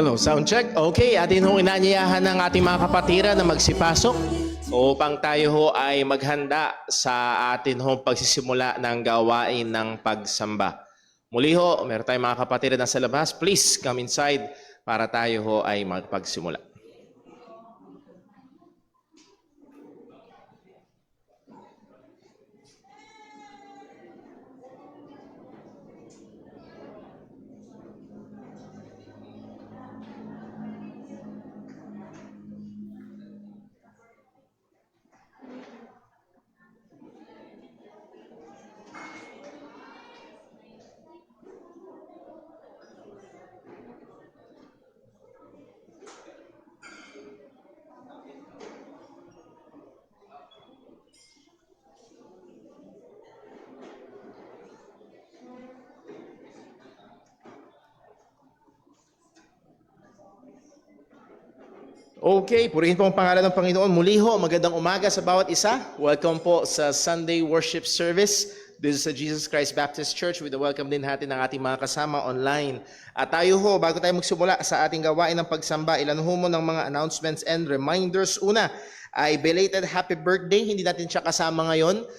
Hello, sound check. Okay, atin hong inanyayahan ng ating mga kapatira na magsipasok upang tayo ho ay maghanda sa atin hong pagsisimula ng gawain ng pagsamba. Muli ho, meron tayong mga kapatira na sa labas. Please come inside para tayo ho ay magpagsimula. Okay, purihin po ang pangalan ng Panginoon. Muli ho, magandang umaga sa bawat isa. Welcome po sa Sunday Worship Service. This is the Jesus Christ Baptist Church with the welcome din natin ng ating mga kasama online. At tayo ho, bago tayo magsimula sa ating gawain ng pagsamba, ilan ho mo ng mga announcements and reminders. Una, ay belated happy birthday. Hindi natin siya kasama ngayon.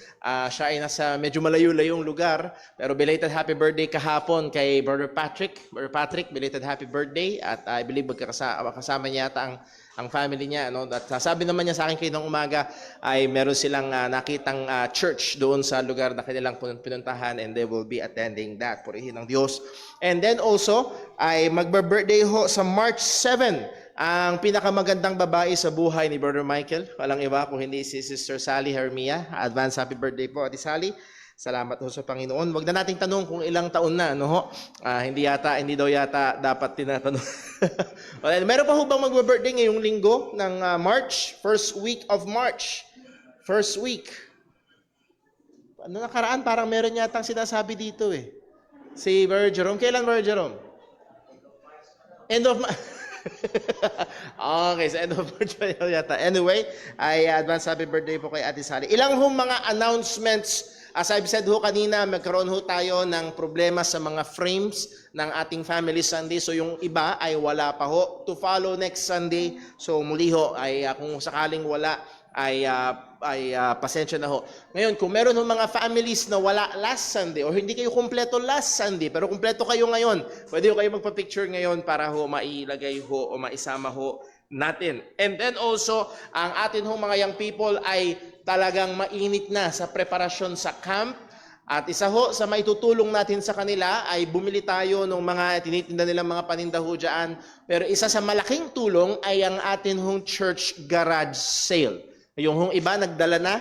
Siya ay nasa medyo malayo-layong lugar. Pero belated happy birthday kahapon kay Brother Patrick. Brother Patrick, belated happy birthday. At I believe kasama niya yata ang family niya. No? At sabi naman niya sa akin kayo ng umaga ay meron silang nakitang church doon sa lugar na kanilang pinuntahan and they will be attending that. Purihin ng Diyos. And then also, ay magba-birthday ho sa March 7. Ang pinakamagandang babae sa buhay ni Brother Michael, walang iba kung hindi si Sister Sally Hermia. Advance happy birthday po, Ate Sally. Salamat ho sa Panginoon. Wag na nating tanong kung ilang taon na, no ho? Hindi daw yata dapat tinatanong. Well, meron pa ho bang magbe-birthday ngayong linggo ng March? First week of March. First week. Ano nakaraan? Parang meron yata sinasabi dito eh. Si Brother Jerome. Kailan, Brother Jerome? End of Okay, so end of birthday yata. Anyway, ay advance happy birthday po kay Ate Sally. Ilang hong mga announcements. As I've said ho kanina, magkaroon ho tayo ng problema sa mga frames ng ating Family Sunday. So yung iba ay wala pa ho. To follow next Sunday, so muli ho, ay kung sakaling wala, ay pasensya na ho. Ngayon, kung meron ho mga families na wala last Sunday or hindi kayo kumpleto last Sunday, pero kumpleto kayo ngayon, pwede ho kayo magpa-picture ngayon para ho mailagay ho o maisama ho natin. And then also, ang atin ho mga young people ay talagang mainit na sa preparasyon sa camp. At isa ho sa maitutulong natin sa kanila ay bumili tayo ng mga tinitinda nilang mga paninda ho dyan. Pero isa sa malaking tulong ay ang atin hong church garage sale. Yung hong iba nagdala na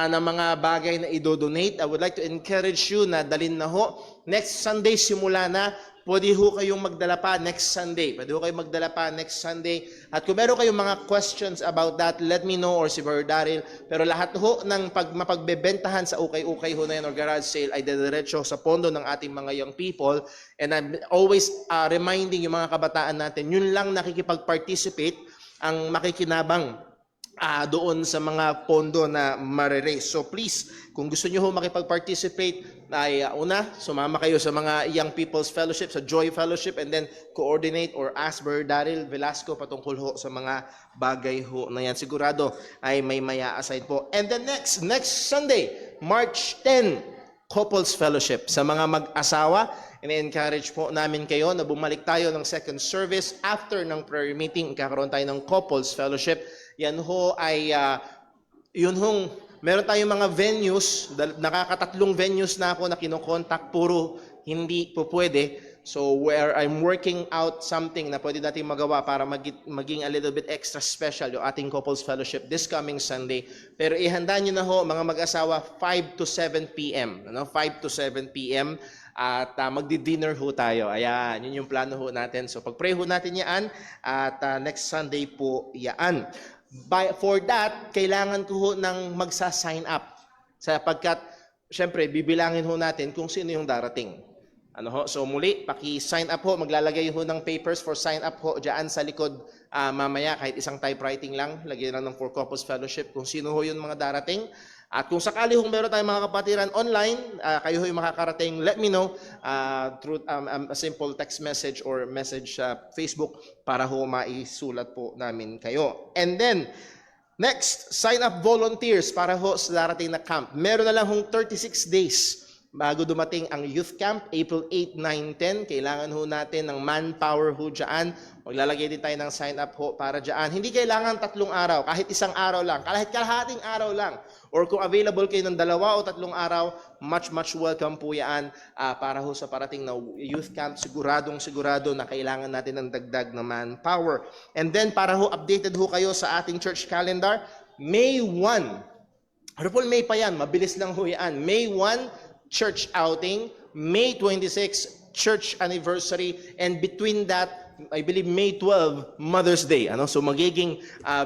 ng mga bagay na i-donate. I would like to encourage you na dalhin na ho. Next Sunday simula na. Pwede ho kayong magdala pa next Sunday. Pwede ho kayong magdala pa next Sunday. At kung meron kayong mga questions about that, let me know or si Brother Daryl. Pero lahat ho ng mapagbebentahan sa ukay-ukay ho na yan or garage sale ay dediretso sa pondo ng ating mga young people. And I'm always reminding yung mga kabataan natin, yun lang nakikipag-participate ang makikinabang doon sa mga pondo na mareraise. So please, kung gusto nyo ho makipag-participate, ay una, sumama kayo sa mga Young People's Fellowship, sa Joy Fellowship, and then coordinate or ask Brother Daryl Velasco patungkol ho sa mga bagay ho na yan. Sigurado ay may maya-aside po. And then next Sunday, March 10, Couples Fellowship. Sa mga mag-asawa, in-encourage po namin kayo na bumalik tayo ng second service after ng prayer meeting. Kakaroon tayo ng Couples Fellowship. Yan ho ay, yun hong, meron tayong mga venues, nakakatatlong venues na ako na kinokontak, puro hindi po pwede. So where I'm working out something na pwede natin magawa para maging a little bit extra special yung ating Couples Fellowship this coming Sunday. Pero ihanda nyo na ho, mga mag-asawa, 5 to 7 p.m. 5 to 7 p.m. At magdi-dinner ho tayo. Ayan, yun yung plano ho natin. So pag-pray ho natin yan at next Sunday po yan. For that, kailangan ko ho ng magsa-sign up. Sapagkat, syempre, bibilangin ho natin kung sino yung darating. So muli, paki-sign up ho. Maglalagay ho ng papers for sign up ho dyan sa likod mamaya. Kahit isang typewriting lang, lagyan lang ng For Couples Fellowship kung sino ho yung mga darating. At kung sakali kung meron tayong mga kapatiran online, kayo ho'y makakarating, let me know through a simple text message or message sa Facebook para ho maisulat po namin kayo. And then, next, sign up volunteers para ho sa darating na camp. Meron na lang hong 36 days bago dumating ang youth camp, April 8, 9, 10. Kailangan ho natin ng manpower ho dyan. Maglalagay din tayo ng sign up ho para dyan. Hindi kailangan 3 araw, kahit 1 araw lang, kahit kalahating araw lang. Or kung available kayo ng 2 o 3 araw, much welcome po yan para ho sa parating na youth camp. Sigurado na kailangan natin ng dagdag na manpower. And then para ho updated ho kayo sa ating church calendar, May 1. Ano po, May pa yan, mabilis lang ho yan. May 1, church outing. May 26, church anniversary. And between that, I believe May 12, Mother's Day. So magiging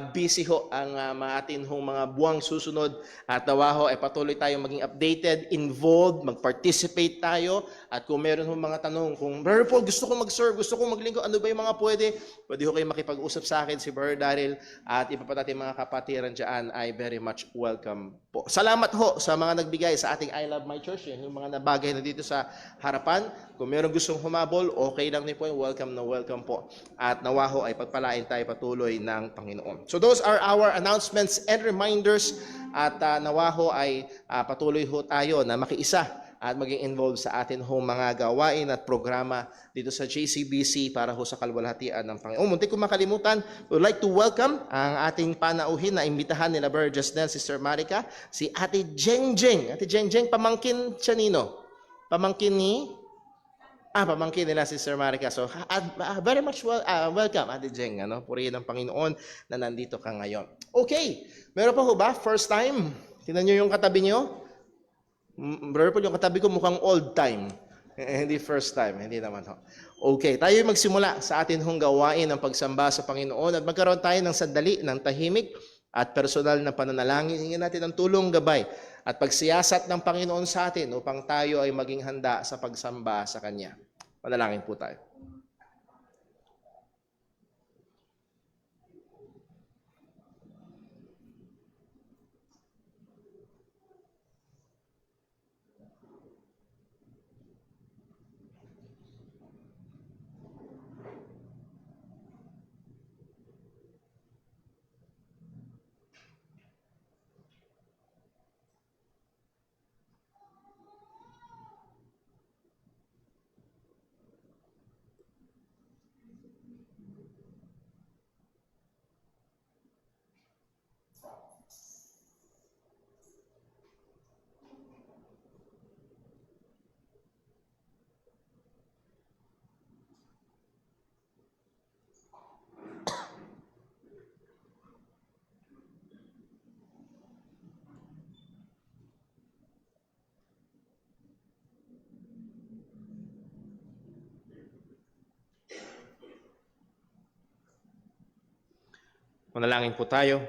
busy ho ang atin hong mga buwang susunod. At nawa ho, patuloy tayong maging updated, involved, mag-participate tayo. At kung meron hong mga tanong, kung Brother Paul, gusto ko mag-serve, gusto ko maglingkod, ano ba yung mga pwede ho kayo makipag-usap sa akin, si Brother Daryl, at iba pa natin mga kapatiran dyan, ay very much welcome po. Salamat ho sa mga nagbigay sa ating I Love My Church, yung mga nabagay na dito sa harapan. Kung meron gustong humabol, okay lang din po, welcome na welcome po. At nawa ho ay pagpalain tayo patuloy ng Panginoon. So those are our announcements and reminders. At nawa ho ay patuloy ho tayo na makiisa at maging involved sa atin ho mga gawain at programa dito sa JCBC para ho sa kalwalhatian ng Panginoon. Muntik ko makalimutan, we would like to welcome ang ating panauhin na imbitahan nila Brother Jusnel, Sister Marica, si Ate Jengjeng. Ate Jengjeng, pamangkin siya nino? Pamangkin ni? Pamangkin nila si Sister Marica. So, very much welcome, Ate Jeng. Purihin ng Panginoon na nandito ka ngayon. Okay, meron pa ho ba? First time? Tingnan nyo yung katabi nyo? Brother Paul, yung katabi ko mukhang old time. Hindi first time, hindi naman ho. Okay, tayo magsimula sa atin hong gawain ng pagsamba sa Panginoon at magkaroon tayo ng sandali, ng tahimik at personal na pananalangin. Hingin natin ang tulong gabay at pagsiyasat ng Panginoon sa atin upang tayo ay maging handa sa pagsamba sa Kanya. Manalangin po tayo. Manalangin po tayo.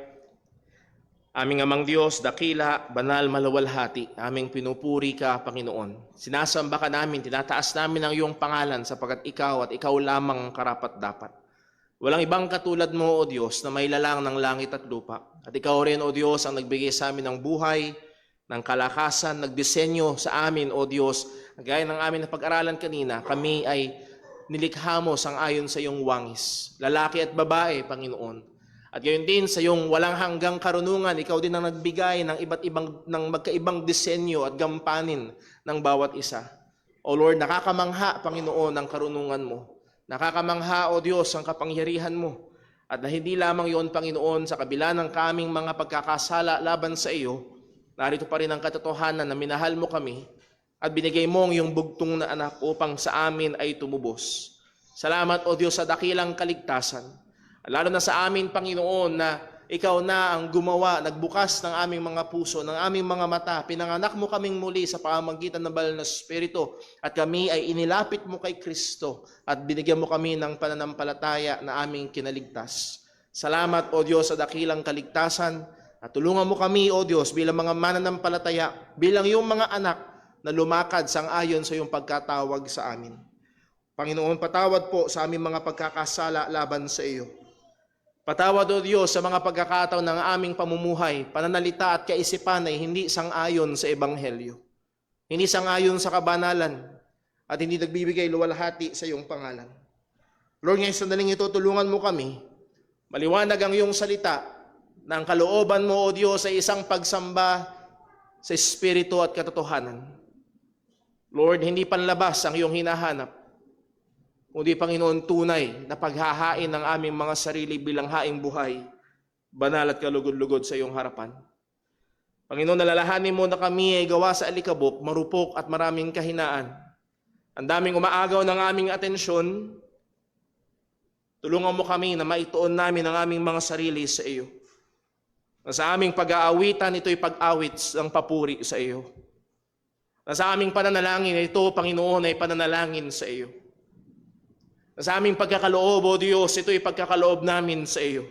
Aming Amang Diyos, dakila, banal, maluwalhati, aming pinupuri ka, Panginoon. Sinasamba ka namin, tinataas namin ang iyong pangalan sapagkat ikaw at ikaw lamang ang karapat-dapat. Walang ibang katulad mo, O Diyos, na may lalang ng langit at lupa. At ikaw rin, O Diyos, ang nagbigay sa amin ng buhay, ng kalakasan, nagdisenyo sa amin, O Diyos. Gaya ng amin na pag-aralan kanina, kami ay nilikha mo sang-ayon sa iyong wangis. Lalaki at babae, Panginoon. At gayon din sa iyong walang hanggang karunungan, ikaw din ang nagbigay ng magkaibang disenyo at gampanin ng bawat isa. O Lord, nakakamangha, Panginoon, ang karunungan mo. Nakakamangha, O Diyos, ang kapangyarihan mo. At na hindi lamang iyon, Panginoon, sa kabila ng kaming mga pagkakasala laban sa iyo, narito pa rin ang katotohanan na minahal mo kami at binigay mo ang iyong bugtong na anak upang sa amin ay tumubos. Salamat, O Diyos, sa dakilang kaligtasan. Lalo na sa amin, Panginoon, na ikaw na ang gumawa, nagbukas ng aming mga puso, ng aming mga mata. Pinanganak mo kaming muli sa pamamagitan ng banal na Espiritu. At kami ay inilapit mo kay Kristo at binigyan mo kami ng pananampalataya na aming kinaligtas. Salamat, O Diyos, sa dakilang kaligtasan. At tulungan mo kami, O Diyos, bilang mga mananampalataya, bilang iyong mga anak na lumakad sang-ayon sa iyong pagkatawag sa amin. Panginoon, patawad po sa aming mga pagkakasala laban sa iyo. Patawad, O Diyos, sa mga pagkakataon ng aming pamumuhay, pananalita at kaisipan ay hindi sang-ayon sa Ebanghelyo. Hindi sang-ayon sa kabanalan at hindi nagbibigay luwalhati sa iyong pangalan. Lord, ngayon sandaling ito, tulungan mo kami. Maliwanag ang iyong salita na ang kalooban mo, O Diyos, ay isang pagsamba sa Espiritu at katotohanan. Lord, hindi panlabas ang iyong hinahanap, kundi Panginoon, tunay na paghahain ng aming mga sarili bilang haing buhay, banal at kalugod-lugod sa iyong harapan. Panginoon, nalalahanin mo na kami ay gawa sa alikabok, marupok at maraming kahinaan. Ang daming umaagaw ng aming atensyon. Tulungan mo kami na maituon namin ang aming mga sarili sa iyo. Na sa aming pag-aawitan, ito'y pag-awit ng papuri sa iyo. Na sa aming pananalangin, ito, Panginoon, ay pananalangin sa iyo. Na sa aming pagkakaloob, O Diyos, ito'y pagkakaloob namin sa iyo.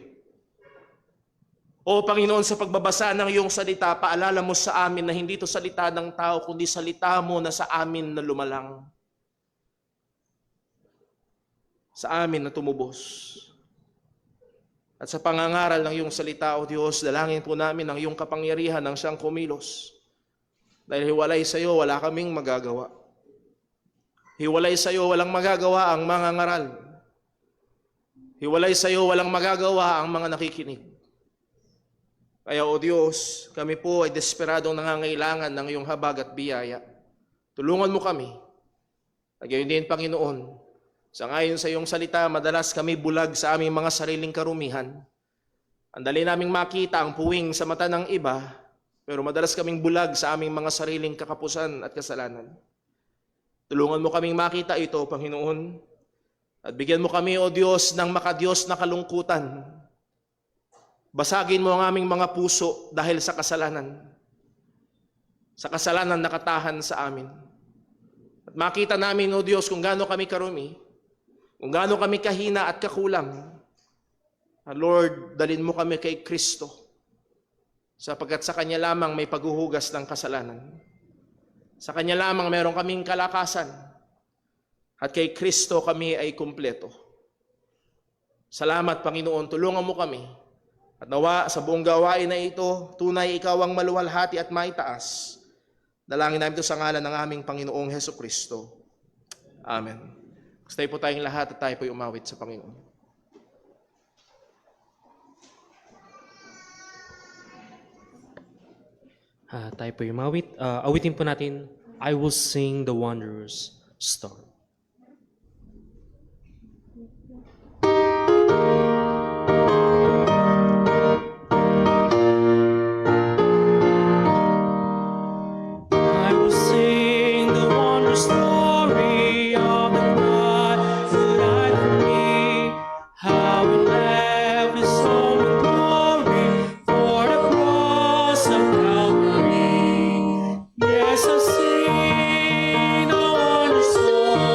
O Panginoon, sa pagbabasa ng iyong salita, paalala mo sa amin na hindi ito salita ng tao, kundi salita mo na sa amin na lumalang. Sa amin na tumubos. At sa pangangaral ng iyong salita, O Diyos, dalangin po namin ang iyong kapangyarihan ng siyang kumilos. Dahil hiwalay sa iyo, wala kaming magagawa. Hiwalay sa iyo, walang magagawa ang mga ngaral. Hiwalay sa iyo, walang magagawa ang mga nakikinig. Kaya, O Diyos, kami po ay desperadong nangangailangan ng iyong habag at biyaya. Tulungan mo kami. At gayon din, Panginoon, sangayon sa iyong salita, madalas kami bulag sa aming mga sariling karumihan. Ang dali naming makita ang puwing sa mata ng iba, pero madalas kaming bulag sa aming mga sariling kakapusan at kasalanan. Tulungan mo kaming makita ito, Panginoon, at bigyan mo kami, O Diyos, ng makadiyos na kalungkutan. Basagin mo ang aming mga puso dahil sa kasalanan. Sa kasalanan nakatahan sa amin. At makita namin, O Diyos, kung gaano kami karumi, kung gaano kami kahina at kakulang. Lord, dalin mo kami kay Kristo, sapagkat sa Kanya lamang may paghuhugas ng kasalanan. Sa Kanya lamang meron kaming kalakasan, at kay Kristo kami ay kumpleto. Salamat, Panginoon, tulungan mo kami. At nawa sa buong gawain na ito, tunay ikaw ang maluwalhati at maitaas. Dalangin namin ito sa ngalan ng aming Panginoong Hesukristo. Amen. Gusto po tayong lahat at tayo po'y umawit sa Panginoon. Tayo po'y umawit. Awitin po natin, I Will Sing the Wanderer's Star. Yes, I've seen a wondrous story.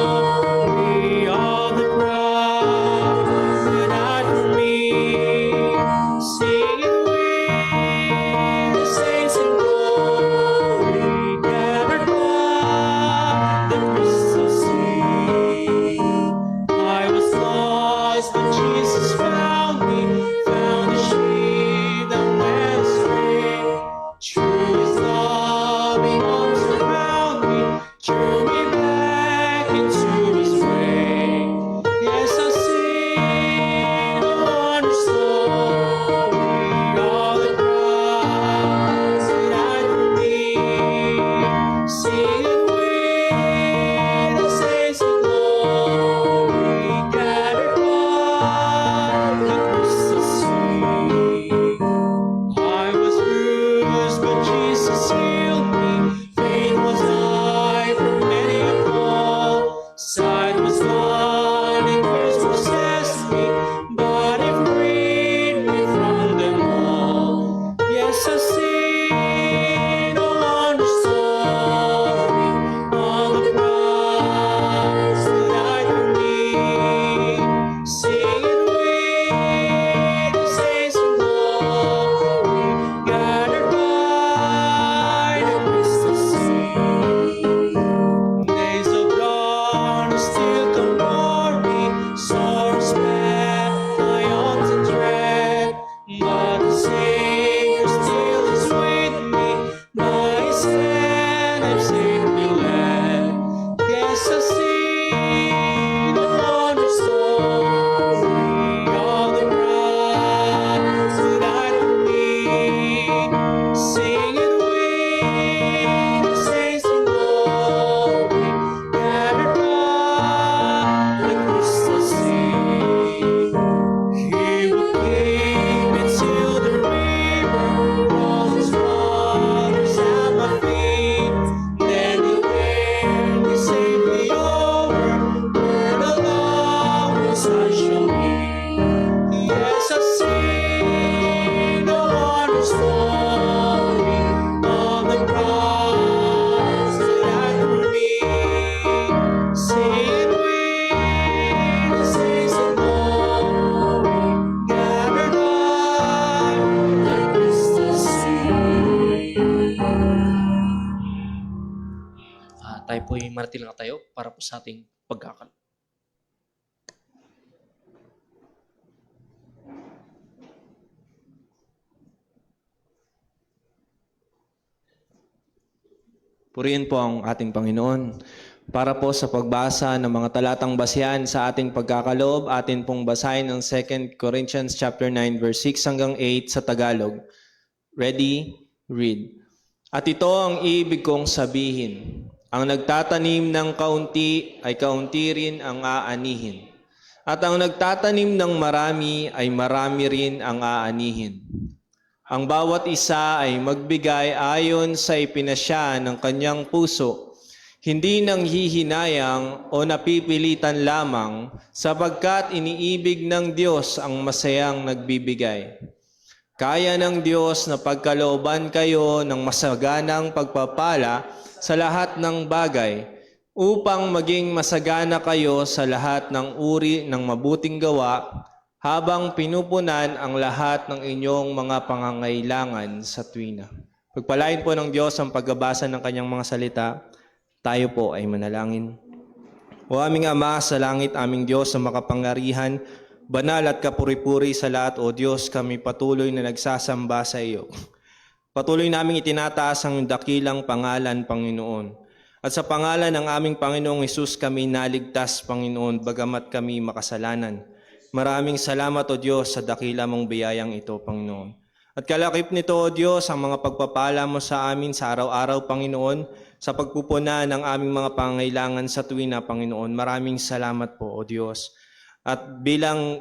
po ay manatiling tayo para po sa ating pagkakal. Purihin po ang ating Panginoon. Para po sa pagbasa ng mga talatang basihan sa ating pagkakaloob, atin pong basahin ang 2 Corinthians chapter 9 verse 6 hanggang 8 sa Tagalog. Ready? Read. At ito ang ibig kong sabihin. Ang nagtatanim ng kaunti ay kaunti rin ang aanihin. At ang nagtatanim ng marami ay marami rin ang aanihin. Ang bawat isa ay magbigay ayon sa ipinasya ng kanyang puso, hindi nang hihinayang o napipilitan lamang, sapagkat iniibig ng Diyos ang masayang nagbibigay. Kaya ng Diyos na pagkalooban kayo ng masaganang pagpapala sa lahat ng bagay, upang maging masagana kayo sa lahat ng uri ng mabuting gawa, habang pinupunan ang lahat ng inyong mga pangangailangan sa tuwina. Pagpalain po ng Diyos ang pagbabasa ng kanyang mga salita. Tayo po ay manalangin. O aming Ama sa langit, aming Diyos na makapangyarihan, banal at kapuri-puri sa lahat, O Diyos, kami patuloy na nagsasamba sa iyo. Patuloy naming itinataas ang dakilang pangalan, Panginoon. At sa pangalan ng aming Panginoong Hesus kami naligtas, Panginoon, bagamat kami makasalanan. Maraming salamat, O Diyos, sa dakila mong biyayang ito, Panginoon. At kalakip nito, O Diyos, ang mga pagpapala mo sa amin sa araw-araw, Panginoon, sa pagpupuna ng aming mga pangailangan sa tuwina, Panginoon. Maraming salamat po, O Diyos. At bilang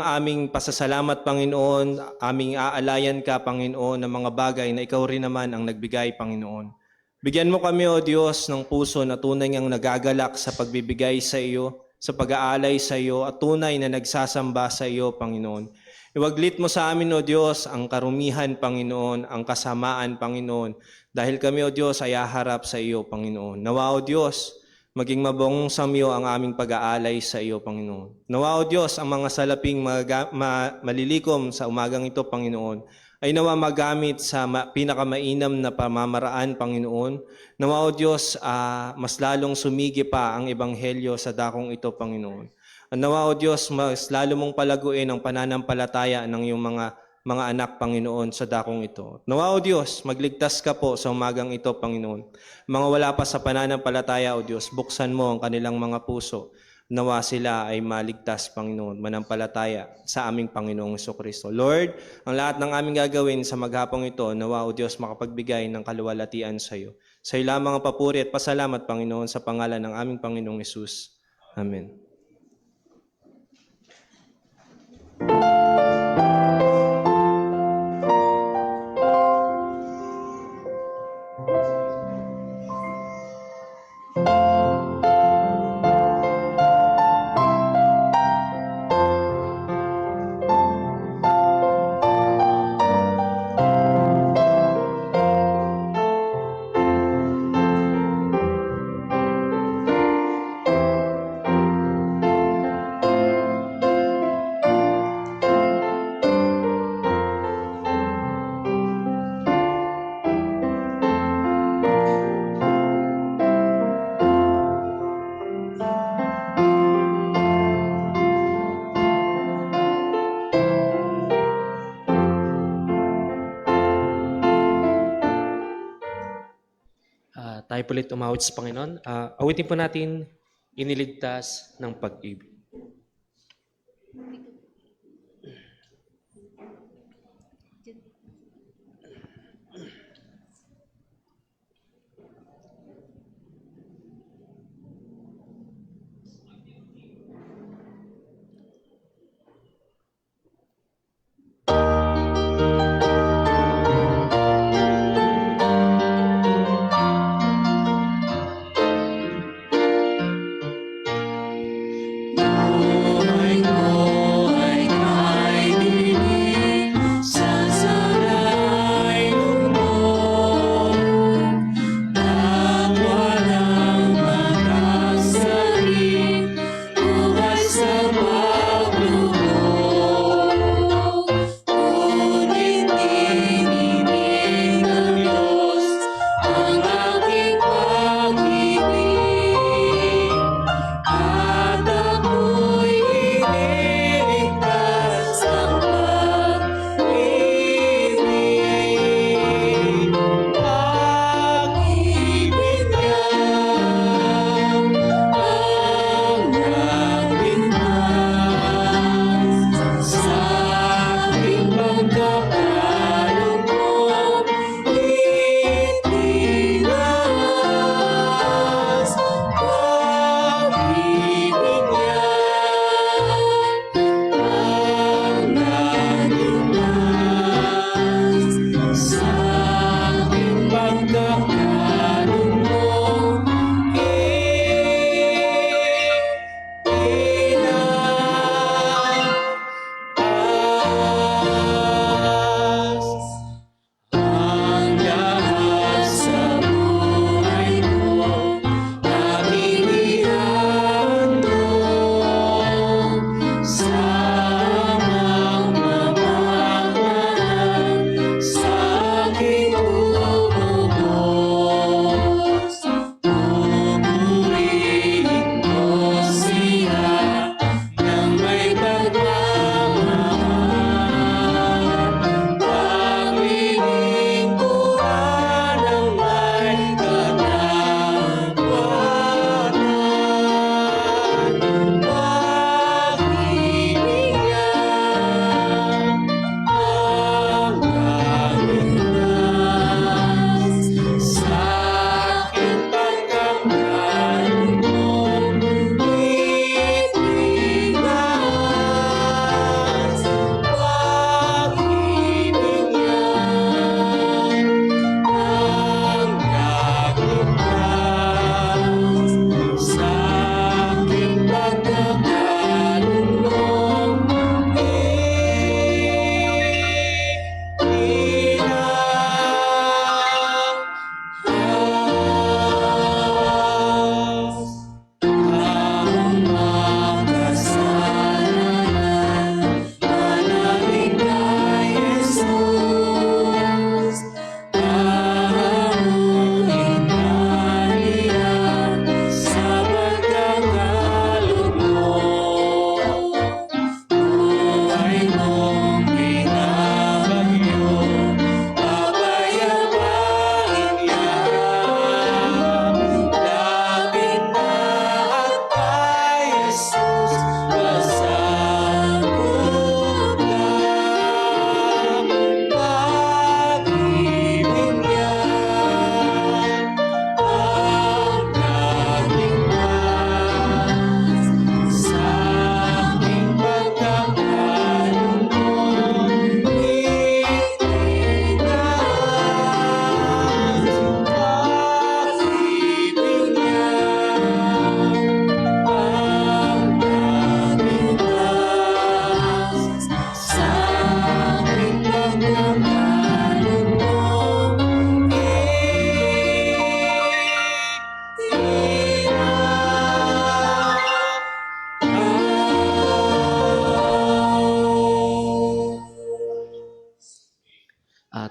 aming pasasalamat, Panginoon, aming aalayan ka, Panginoon, ng mga bagay na ikaw rin naman ang nagbigay, Panginoon. Bigyan mo kami, O Diyos, ng puso na tunay ngang nagagalak sa pagbibigay sa iyo, sa pag-aalay sa iyo, at tunay na nagsasamba sa iyo, Panginoon. Iwaglit mo sa amin, O Diyos, ang karumihan, Panginoon, ang kasamaan, Panginoon, dahil kami, O Diyos, ay haharap sa iyo, Panginoon. Nawa, O Diyos, maging mabong sa iyo ang aming pag-aalay sa iyo, Panginoon. Nawa, O Diyos, ang mga salaping malilikom sa umagang ito, Panginoon, ay nawa magamit sa pinakamainam na pamamaraan, Panginoon. Nawa, O Diyos, mas lalong sumigi pa ang ebanghelyo sa dakong ito, Panginoon. At nawa, O Diyos, mas lalo mong palaguin ang pananampalataya ng iyong mga anak, Panginoon, sa dakong ito. Nawa, O Diyos, magligtas ka po sa umagang ito, Panginoon. Mga wala pa sa pananampalataya, O Diyos, buksan mo ang kanilang mga puso. Nawa sila ay maligtas, Panginoon, manampalataya sa aming Panginoong Jesucristo. Lord, ang lahat ng aming gagawin sa maghapong ito, nawa, O Diyos, makapagbigay ng kaluwalhatian sa iyo. Sa iyo lamang ang papuri at pasalamat, Panginoon, sa pangalan ng aming Panginoong Hesus. Amen. Tayo po ulit umawit sa Panginoon. Awitin po natin, iniligtas ng pag-ibig.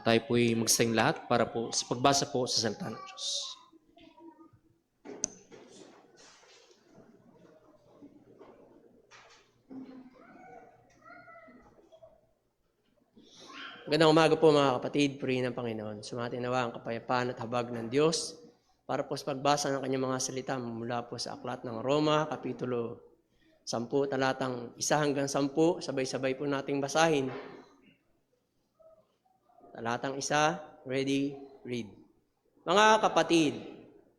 tayo po'y magsaing lahat para po sa pagbasa po sa salita ng Diyos. Magandang umaga po mga kapatid, purihin ng Panginoon. Sumati nawa ang kapayapaan at habag ng Diyos para po sa pagbasa ng kanyang mga salita mula po sa Aklat ng Roma, Kapitulo 10, talatang 1 hanggang 10. Sabay-sabay po nating basahin. Talatang 1, ready, read. Mga kapatid,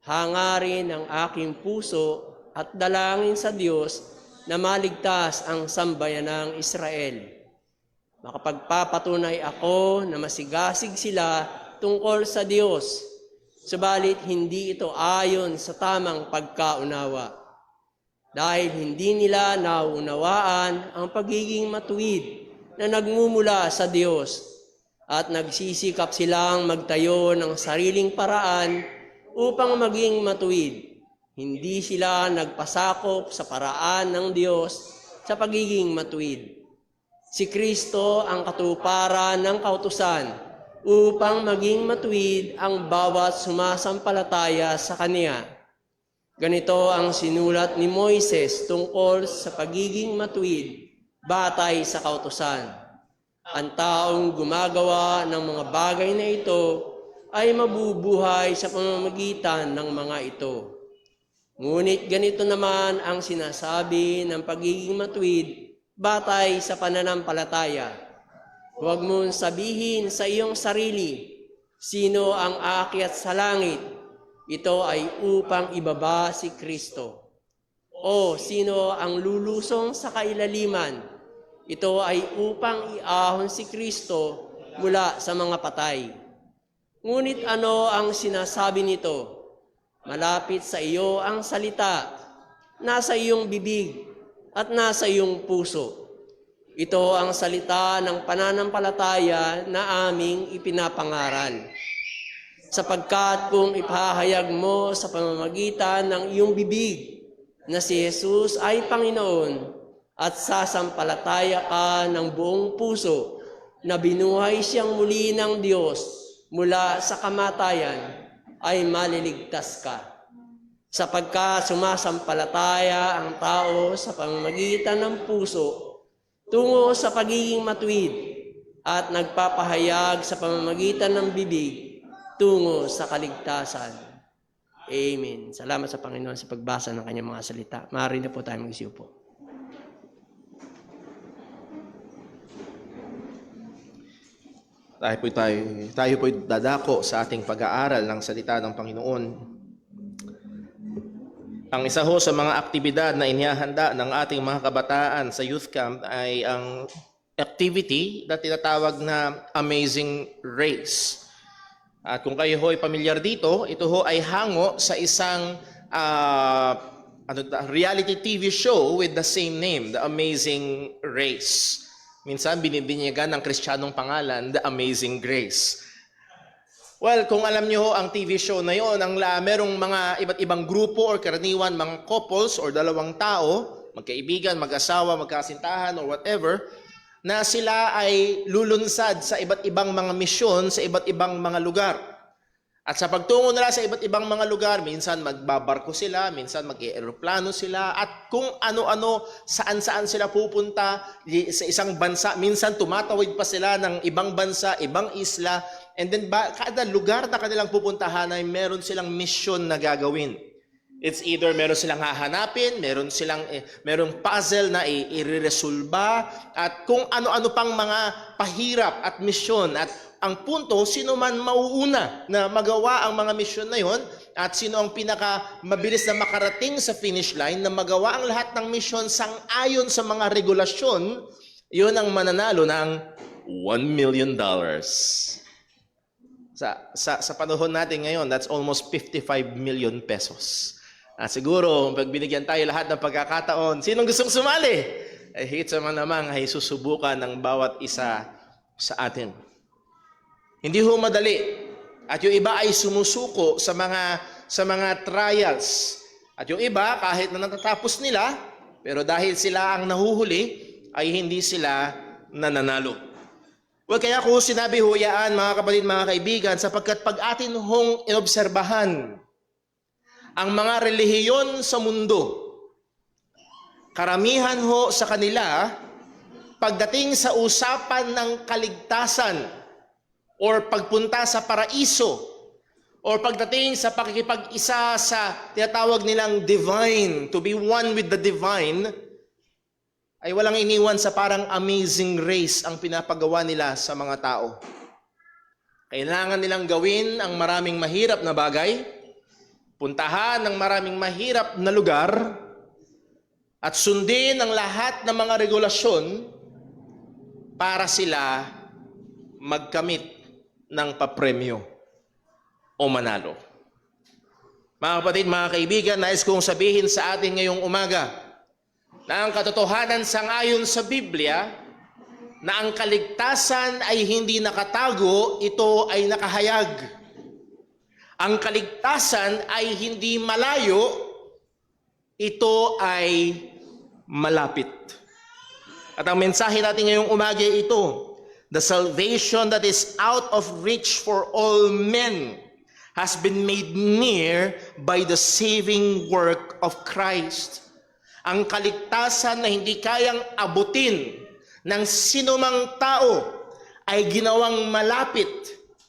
hangarin ang aking puso at dalangin sa Diyos na maligtas ang sambayanang Israel. Makapagpapatunay ako na masigasig sila tungkol sa Diyos, subalit hindi ito ayon sa tamang pagkaunawa. Dahil hindi nila nauunawaan ang pagiging matuwid na nagmumula sa Diyos at nagsisikap silang magtayo ng sariling paraan upang maging matuwid. Hindi sila nagpasakop sa paraan ng Diyos sa pagiging matuwid. Si Kristo ang katuparan ng kautusan upang maging matuwid ang bawat sumasampalataya sa Kanya. Ganito ang sinulat ni Moises tungkol sa pagiging matuwid batay sa kautusan. Ang taong gumagawa ng mga bagay na ito ay mabubuhay sa pamamagitan ng mga ito. Ngunit ganito naman ang sinasabi ng pagiging matuwid batay sa pananampalataya. Huwag mong sabihin sa iyong sarili, sino ang aakyat sa langit? Ito ay upang ibaba si Kristo. O sino ang lulusong sa kailaliman? Ito ay upang iahon si Kristo mula sa mga patay. Ngunit ano ang sinasabi nito? Malapit sa iyo ang salita, nasa iyong bibig, at nasa iyong puso. Ito ang salita ng pananampalataya na aming ipinapangaral. Sapagkat kung ipahayag mo sa pamamagitan ng iyong bibig na si Jesus ay Panginoon at sasampalataya ka ng buong puso na binuhay siyang muli ng Diyos mula sa kamatayan, ay maliligtas ka. Sapagkat sumasampalataya ang tao sa pamamagitan ng puso tungo sa pagiging matuwid at nagpapahayag sa pamamagitan ng bibig tungo sa kaligtasan. Amen. Salamat sa Panginoon sa pagbasa ng kanyang mga salita. Maaari na po tayo mag-isiupo. Tayo po'y dadako sa ating pag-aaral ng salita ng Panginoon. Ang isa ho sa mga aktibidad na inihahanda ng ating mga kabataan sa youth camp ay ang activity na tinatawag na Amazing Race. At kung kayo ho ay pamilyar dito, ito ho ay hango sa isang reality TV show with the same name, The Amazing Race. Minsan binibinyagan ng Kristiyanong pangalan, The Amazing Grace. Well, kung alam niyo ho ang TV show na yon, merong mga iba't ibang grupo or karaniwan mga couples or dalawang tao, magkaibigan, mag-asawa, magkasintahan or whatever, na sila ay lulunsad sa iba't ibang mga misyon sa iba't ibang mga lugar. At sa pagtungo nila sa iba't ibang mga lugar, minsan magbabarko sila, minsan mag-eroplano sila, at kung ano-ano, saan-saan sila pupunta sa isang bansa. Minsan tumatawid pa sila ng ibang bansa, ibang isla, and then kada lugar na kanilang pupuntahan ay meron silang mission na gagawin. It's either meron silang hahanapin, merong puzzle na ireresolba, at kung ano-ano pang mga pahirap at misyon. At ang punto, sino man mauuna na magawa ang mga misyon na yon, at sino ang pinaka mabilis na makarating sa finish line na magawa ang lahat ng misyon sang-ayon sa mga regulasyon, yun ang mananalo ng $1 million. Sa panahon natin ngayon, that's almost 55 million pesos. Siguro, pag binigyan tayo lahat ng pagkakataon, sinong gustong sumali? Higit sa namang ay susubukan ng bawat isa sa atin. Hindi ho madali. At yung iba ay sumusuko sa mga trials. At yung iba, kahit na natatapos nila, pero dahil sila ang nahuhuli, ay hindi sila nananalo. Well, kaya ko sinabi huyaan, mga kapatid, mga kaibigan, sapagkat pag atin hong inobserbahan ang mga relihiyon sa mundo, karamihan ho sa kanila, pagdating sa usapan ng kaligtasan or pagpunta sa paraiso or pagdating sa pakikipag-isa sa tinatawag nilang divine, to be one with the divine, ay walang iniwan sa parang amazing grace ang pinapagawa nila sa mga tao. Kailangan nilang gawin ang maraming mahirap na bagay, puntahan ng maraming mahirap na lugar, at sundin ang lahat ng mga regulasyon para sila magkamit ng papremyo o manalo. Mga kapatid, mga kaibigan, nais kong sabihin sa atin ngayong umaga, na ang katotohanan sangayon sa Biblia na ang kaligtasan ay hindi nakatago, ito ay nakahayag. Ang kaligtasan ay hindi malayo, ito ay malapit. At ang mensahe natin ngayong umaga ito, the salvation that is out of reach for all men has been made near by the saving work of Christ. Ang kaligtasan na hindi kayang abutin ng sinumang tao ay ginawang malapit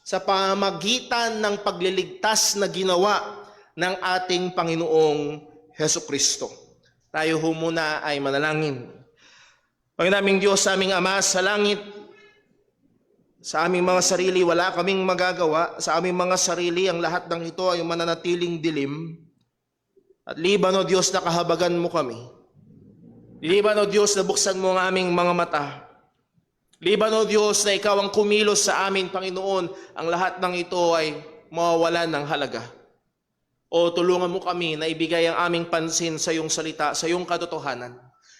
sa pamamagitan ng pagliligtas na ginawa ng ating Panginoong Hesukristo. Tayo ho muna ay manalangin. Panginoon Diyos, sa aming Ama sa langit, sa aming mga sarili wala kaming magagawa. Sa aming mga sarili ang lahat ng ito ay mananatiling dilim. At liban o Diyos na kahabagan mo kami. Liban o Diyos na buksan mo ang aming mga mata. Liban o Diyos na ikaw ang kumilos sa amin, Panginoon, ang lahat ng ito ay mawawalan ng halaga. O tulungan mo kami na ibigay ang aming pansin sa iyong salita, sa iyong katotohanan.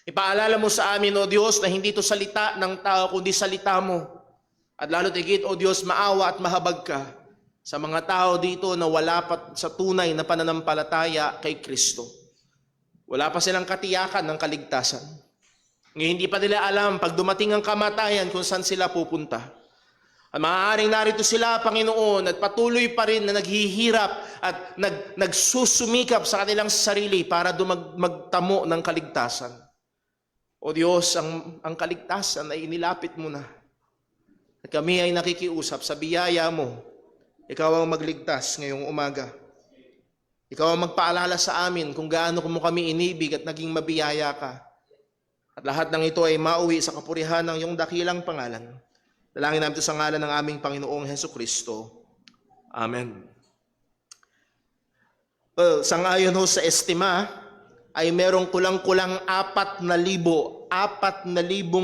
Ipaalala mo sa amin, O Diyos, na hindi ito salita ng tao, kundi salita mo. At lalo tigit, O Diyos, maawa at mahabag ka sa mga tao dito na wala pa sa tunay na pananampalataya kay Kristo. Wala pa silang katiyakan ng kaligtasan. Ngayon hindi pa nila alam pag dumating ang kamatayan kung saan sila pupunta. At maaaring narito sila, Panginoon, at patuloy pa rin na naghihirap at nagsusumikap sa kanilang sarili para magtamo ng kaligtasan. O Diyos, ang kaligtasan ay inilapit mo na. At kami ay nakikiusap sa biyaya mo. Ikaw ang magligtas ngayong umaga. Ikaw ang magpaalala sa amin kung gaano mo kami inibig at naging mabiyaya ka. At lahat ng ito ay mauwi sa kapurihan ng iyong dakilang pangalan. Dalangin namin ito sa ngalan ng aming Panginoong Hesukristo. Amen. Well, sangayon ho sa estima, ay merong kulang-kulang 4,000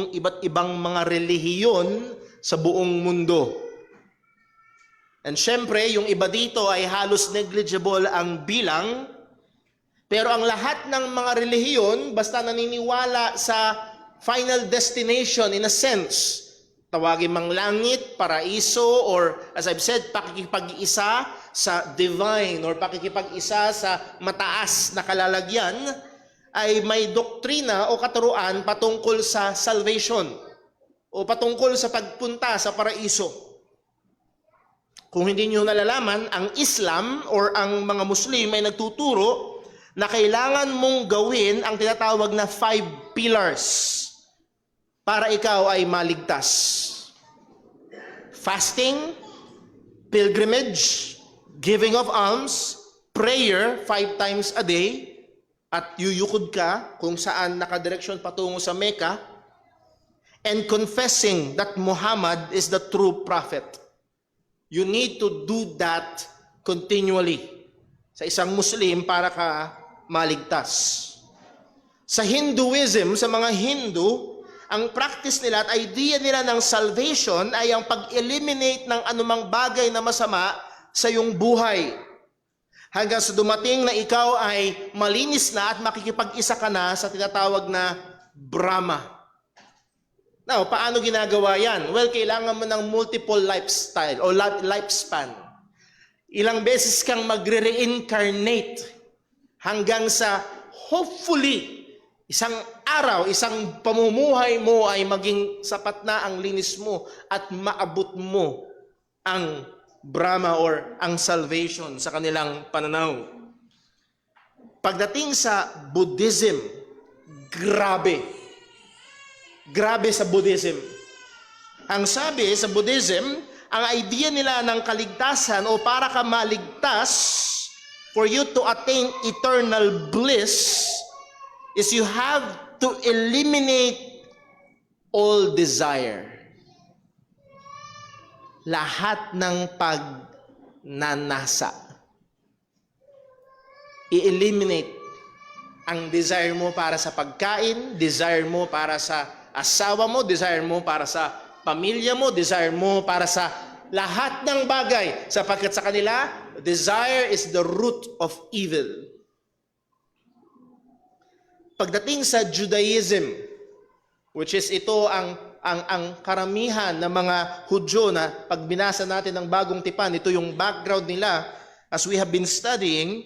iba't ibang mga relihiyon sa buong mundo. And syempre, yung iba dito ay halos negligible ang bilang, pero ang lahat ng mga relihiyon, basta naniniwala sa final destination in a sense, tawagin mang langit, paraiso, or as I've said, pakikipag-isa sa divine or pakikipag-isa sa mataas na kalalagyan, ay may doktrina o katuruan patungkol sa salvation o patungkol sa pagpunta sa paraiso. Kung hindi nyo nalalaman, ang Islam or ang mga Muslim ay nagtuturo na kailangan mong gawin ang tinatawag na 5 pillars para ikaw ay maligtas. Fasting, pilgrimage, giving of alms, prayer 5 times a day, at yuyukod ka kung saan nakadireksyon patungo sa Mecca, and confessing that Muhammad is the true prophet. You need to do that continually sa isang Muslim para ka maligtas. Sa Hinduism, sa mga Hindu, ang practice nila at idea nila ng salvation ay ang pag-eliminate ng anumang bagay na masama sa iyong buhay. Hanggang sa dumating na ikaw ay malinis na at makikipag-isa ka na sa tinatawag na Brahma. Now, paano ginagawa yan? Well, kailangan mo ng multiple lifestyle o lifespan. Ilang beses kang magre-reincarnate hanggang sa hopefully isang araw, isang pamumuhay mo ay maging sapat na ang linis mo at maabot mo ang Brahma or ang salvation sa kanilang pananaw. Pagdating sa Buddhism, grabe. Grabe sa Buddhism. Ang sabi sa Buddhism, ang idea nila ng kaligtasan o para ka maligtas, for you to attain eternal bliss, is you have to eliminate all desire. Lahat ng pagnanasa. I-eliminate ang desire mo para sa pagkain, desire mo para sa asawa mo, desire mo para sa pamilya mo, desire mo para sa lahat ng bagay, sapagkat sa kanila, desire is the root of evil. Pagdating sa Judaism, which is ito ang karamihan ng mga Hudyo na pag binasa natin ng Bagong Tipan, ito yung background nila as we have been studying,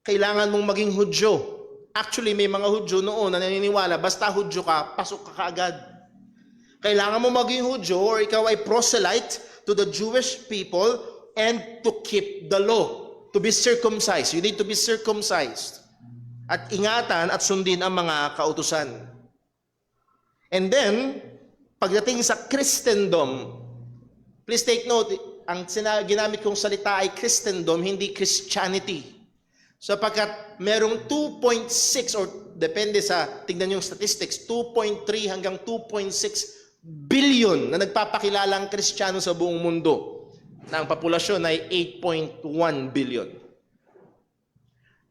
kailangan mong maging Hudyo. Actually, may mga Hudyo noon na naniniwala, basta Hudyo ka, pasok ka kaagad. Kailangan mo maging Hudyo or ikaw ay proselyte to the Jewish people and to keep the law, to be circumcised. You need to be circumcised. At ingatan at sundin ang mga kautusan. And then, pagdating sa Christendom, please take note, ang ginamit kong salita ay Christendom, hindi Christianity. Sapagkat merong 2.6 or depende sa, tingnan yung statistics, 2.3 hanggang 2.6 billion na nagpapakilalang Kristiyano sa buong mundo na ang populasyon ay 8.1 billion.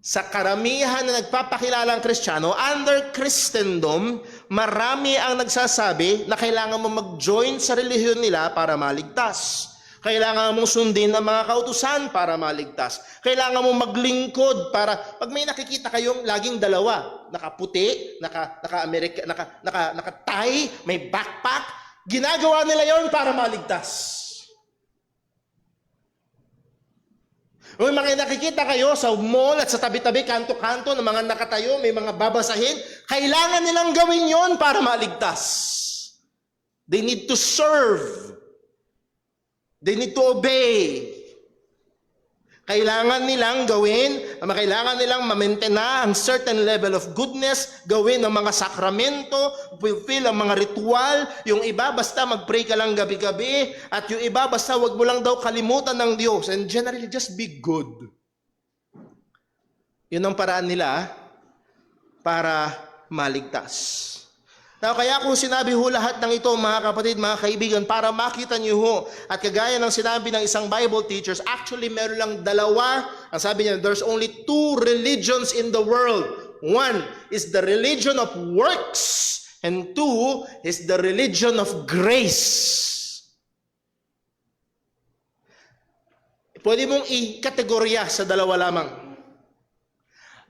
Sa karamihan na nagpapakilalang Kristiyano, under Christendom, marami ang nagsasabi na kailangan mo mag-join sa relihiyon nila para maligtas. Kailangan mong sundin ang mga kautusan para maligtas. Kailangan mong maglingkod para, pag may nakikita kayong laging dalawa, nakaputi, naka-tie, may backpack, ginagawa nila yon para maligtas. O may nakikita kayo sa mall at sa tabi-tabi, kanto-kanto, ng mga nakatayo, may mga babasahin, kailangan nilang gawin yon para maligtas. They need to serve. They need to obey. Kailangan nilang gawin, kailangan nilang ma-maintain na ang certain level of goodness, gawin ang mga sakramento, fulfill ang mga ritual. Yung iba, basta mag-pray ka lang gabi-gabi. At yung iba, basta wag mo lang daw kalimutan ng Diyos. And generally, just be good. Yun ang paraan nila para maligtas. Now, kaya kung sinabi ho lahat ng ito, mga kapatid, mga kaibigan, para makita niyo ho, at kagaya ng sinabi ng isang Bible teachers, actually meron lang dalawa. Ang sabi niya, there's only two religions in the world. One is the religion of works, and two is the religion of grace. Pwede mong i-kategorya sa dalawa lamang.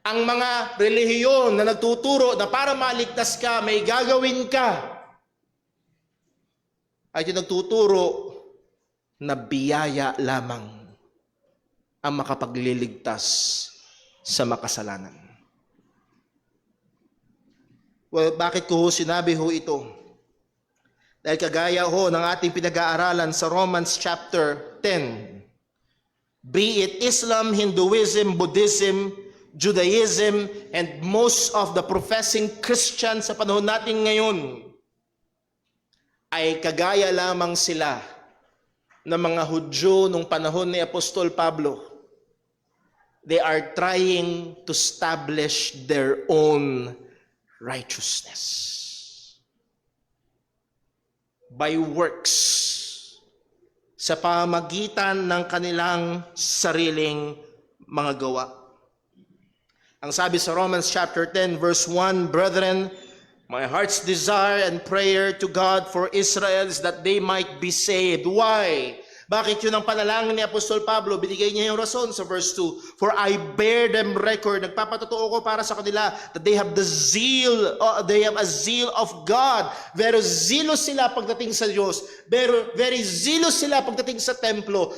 Ang mga relihiyon na nagtuturo na para maligtas ka, may gagawin ka, ay yung nagtuturo na biyaya lamang ang makapagliligtas sa makasalanan. Well, bakit ko ho sinabi ho ito? Dahil kagaya ho ng ating pinag-aaralan sa Romans chapter 10, be it Islam, Hinduism, Buddhism, Judaism, and most of the professing Christians sa panahon natin ngayon ay kagaya lamang sila ng mga Hudyo nung panahon ni Apostol Pablo. They are trying to establish their own righteousness by works, sa pamagitan ng kanilang sariling mga gawa. Ang sabi sa Romans chapter 10 verse 1, brethren, my heart's desire and prayer to God for Israel is that they might be saved. Why? Bakit yun ang panalangin ni Apostol Pablo? Binigay niya yung rason sa verse 2. For I bear them record. Nagpapatotoo ko para sa kanila that they have the zeal, they have a zeal of God. Very zealous sila pagdating sa Diyos. Very zealous sila pagdating sa templo.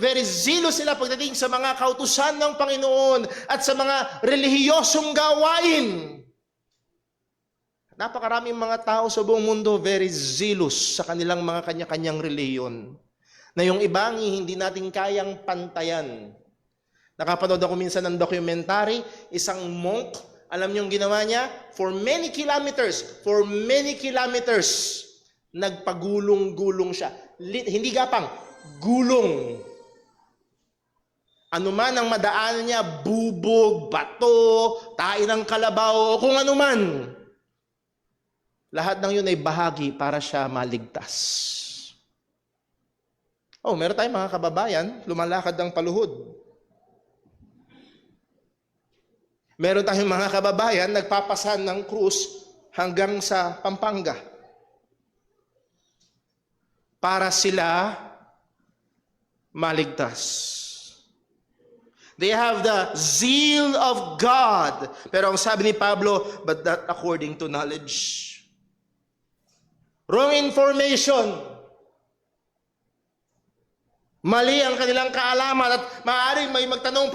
Very zealous sila pagdating sa mga kautusan ng Panginoon at sa mga relihiyosong gawain. Napakaraming mga tao sa buong mundo very zealous sa kanilang mga kanya-kanyang reliyon. Na yung ibang hindi natin kayang pantayan. Nakapanood ako minsan ng documentary, isang monk, alam niyo yung ginawa niya? For many kilometers, nagpagulong-gulong siya. Hindi gapang, gulong. Ano man ang madaanan niya, bubog, bato, tain ng kalabaw, o kung ano man. Lahat ng yun ay bahagi para siya maligtas. Oh, meron tayong mga kababayan, lumalakad ng paluhod. Meron tayong mga kababayan, nagpapasan ng krus hanggang sa Pampanga. Para sila maligtas. They have the zeal of God. Pero ang sabi ni Pablo, but not according to knowledge. Wrong information. Mali ang kanilang kaalaman at maaaring may magtanong,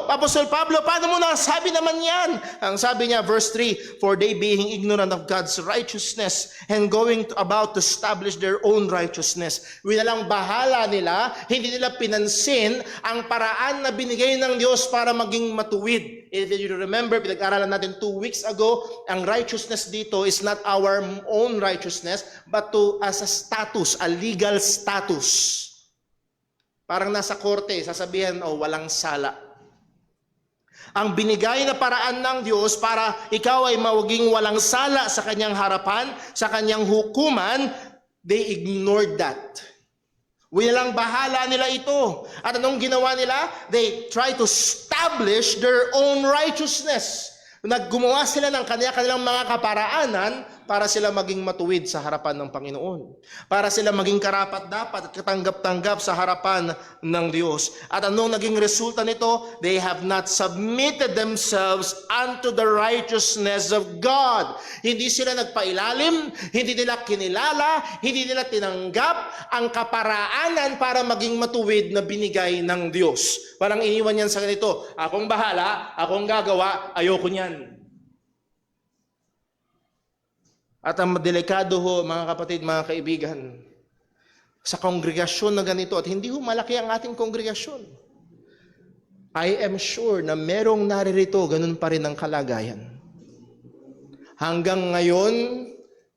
Apostol Pablo, paano mo nasabi naman yan? Ang sabi niya, verse 3, for they being ignorant of God's righteousness and going about to establish their own righteousness. Winalang bahala nila, hindi nila pinansin ang paraan na binigay ng Diyos para maging matuwid. If you remember, pinag-aralan natin 2 weeks ago, ang righteousness dito is not our own righteousness, but as a status, a legal status. Parang nasa korte, sasabihan, walang sala. Ang binigay na paraan ng Diyos para ikaw ay mawaging walang sala sa kanyang harapan, sa kanyang hukuman, they ignored that. Walang bahala nila ito. At anong ginawa nila? They try to establish their own righteousness. Naggumawa sila ng kanilang mga kaparaanan para sila maging matuwid sa harapan ng Panginoon. Para sila maging karapat-dapat at katanggap-tanggap sa harapan ng Diyos. At anong naging resulta nito? They have not submitted themselves unto the righteousness of God. Hindi sila nagpailalim, hindi nila kinilala, hindi nila tinanggap ang kaparaanan para maging matuwid na binigay ng Diyos. Walang iniwan yan sa ganito, akong bahala, akong gagawa, ayoko niyan. At ang delikado ho, mga kapatid, mga kaibigan, sa kongregasyon na ganito, at hindi ho malaki ang ating kongregasyon, I am sure na merong naririto, ganun pa rin ang kalagayan. Hanggang ngayon,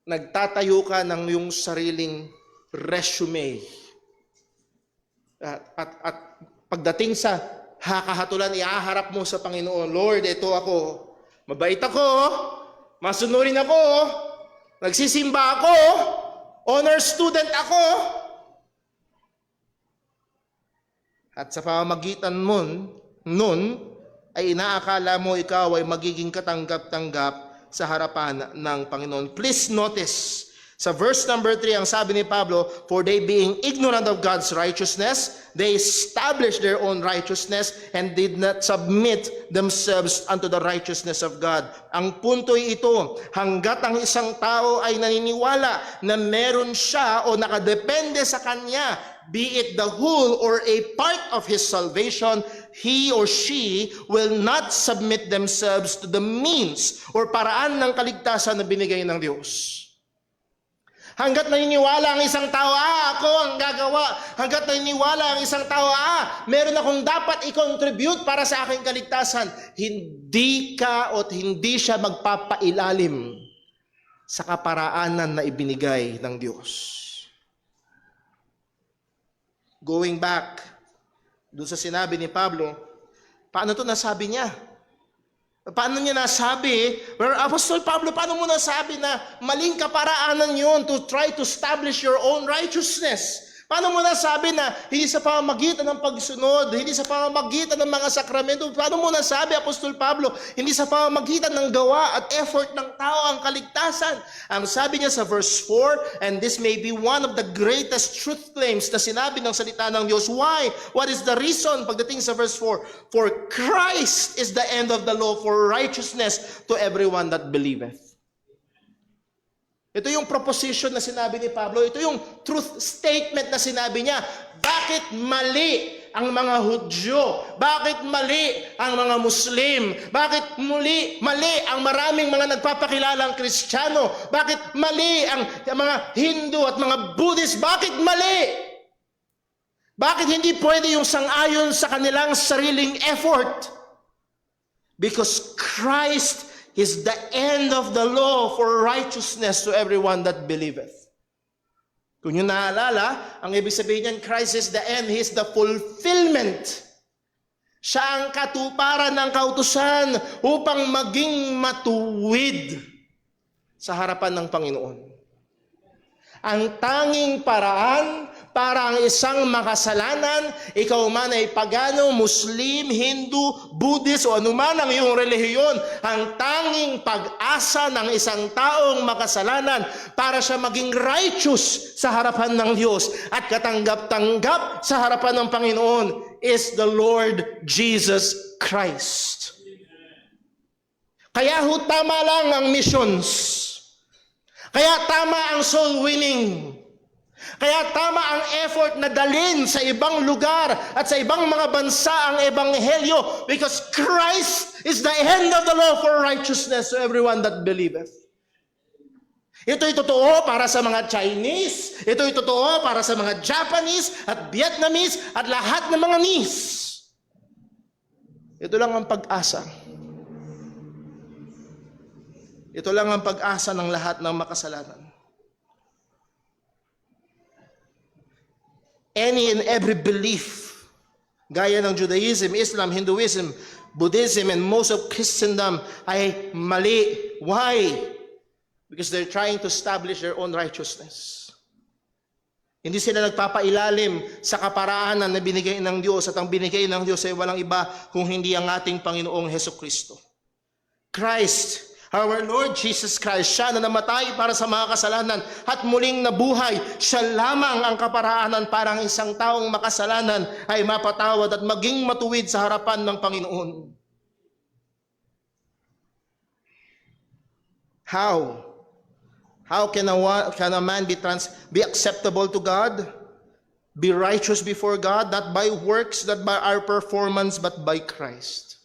nagtatayo ka ng iyong sariling resume. At pagdating sa hakahatulan, iaharap mo sa Panginoon, Lord, ito ako, mabait ako, masunurin ako, nagsisimba ako, honor student ako. At sa pamamagitan mo nun, ay inaakala mo ikaw ay magiging katanggap-tanggap sa harapan ng Panginoon. Please notice, sa verse number 3, ang sabi ni Pablo, for they being ignorant of God's righteousness, they established their own righteousness and did not submit themselves unto the righteousness of God. Ang punto ay ito, hanggat ang isang tao ay naniniwala na meron siya o nakadepende sa kanya, be it the whole or a part of his salvation, he or she will not submit themselves to the means or paraan ng kaligtasan na binigay ng Diyos. Hanggat naniniwala ang isang tao, ako ang gagawa. Hanggat naniniwala ang isang tao, meron akong dapat i-contribute para sa aking kaligtasan. Hindi ka o hindi siya magpapailalim sa kaparaanan na ibinigay ng Diyos. Going back, doon sa sinabi ni Pablo, paano ito nasabi niya? Paano niya nasabi? Well, Apostol Pablo, paano mo nasabi na maling kaparaanan yun to try to establish your own righteousness? Paano mo nasabi na hindi sa pamamagitan ng pagsunod, hindi sa pamamagitan ng mga sakramento? Paano mo nasabi, Apostol Pablo, hindi sa pamamagitan ng gawa at effort ng tao ang kaligtasan? Ang sabi niya sa verse 4, and this may be one of the greatest truth claims na sinabi ng salita ng Diyos. Why? What is the reason? Pagdating sa verse 4, for Christ is the end of the law for righteousness to everyone that believeth. Ito yung proposition na sinabi ni Pablo. Ito yung truth statement na sinabi niya. Bakit mali ang mga Hudyo? Bakit mali ang mga Muslim? Bakit mali ang maraming mga nagpapakilalang Kristiyano? Bakit mali ang mga Hindu at mga Buddhist? Bakit mali? Bakit hindi pwede yung sang-ayon sa kanilang sariling effort? Because Christ is the end of the law for righteousness to everyone that believeth. Kung nyo naalala, ang ibig sabihin niyan, Christ is the end, He is the fulfillment. Siya ang katuparan ng kautusan upang maging matuwid sa harapan ng Panginoon. Ang tanging paraan para ang isang makasalanan, ikaw man ay pagano, Muslim, Hindu, Buddhist o anuman ang iyong relihiyon, ang tanging pag-asa ng isang taong makasalanan para siya maging righteous sa harapan ng Diyos at katanggap-tanggap sa harapan ng Panginoon is the Lord Jesus Christ. Kaya ho tama lang ang missions. Kaya tama ang soul winning. Kaya tama ang effort na dalhin sa ibang lugar at sa ibang mga bansa ang ebanghelyo because Christ is the end of the law for righteousness to everyone that believeth. Ito'y totoo para sa mga Chinese, ito'y totoo para sa mga Japanese at Vietnamese at lahat ng mga Nis. Ito lang ang pag-asa. Ito lang ang pag-asa ng lahat ng makasalanan. Any and every belief, gaya ng Judaism, Islam, Hinduism, Buddhism, and most of Christendom ay mali. Why? Because they're trying to establish their own righteousness. Hindi sila nagpapailalim sa kaparaanan na binigay ng Diyos at ang binigay ng Diyos ay walang iba kung hindi ang ating Panginoong Hesukristo. Christ, our Lord Jesus Christ, siya na namatay para sa mga kasalanan at muling nabuhay. Siya lamang ang kaparaanan para ang isang taong makasalanan ay mapatawad at maging matuwid sa harapan ng Panginoon. How? How can a man be acceptable to God? Be righteous before God, not by works, not by our performance, but by Christ.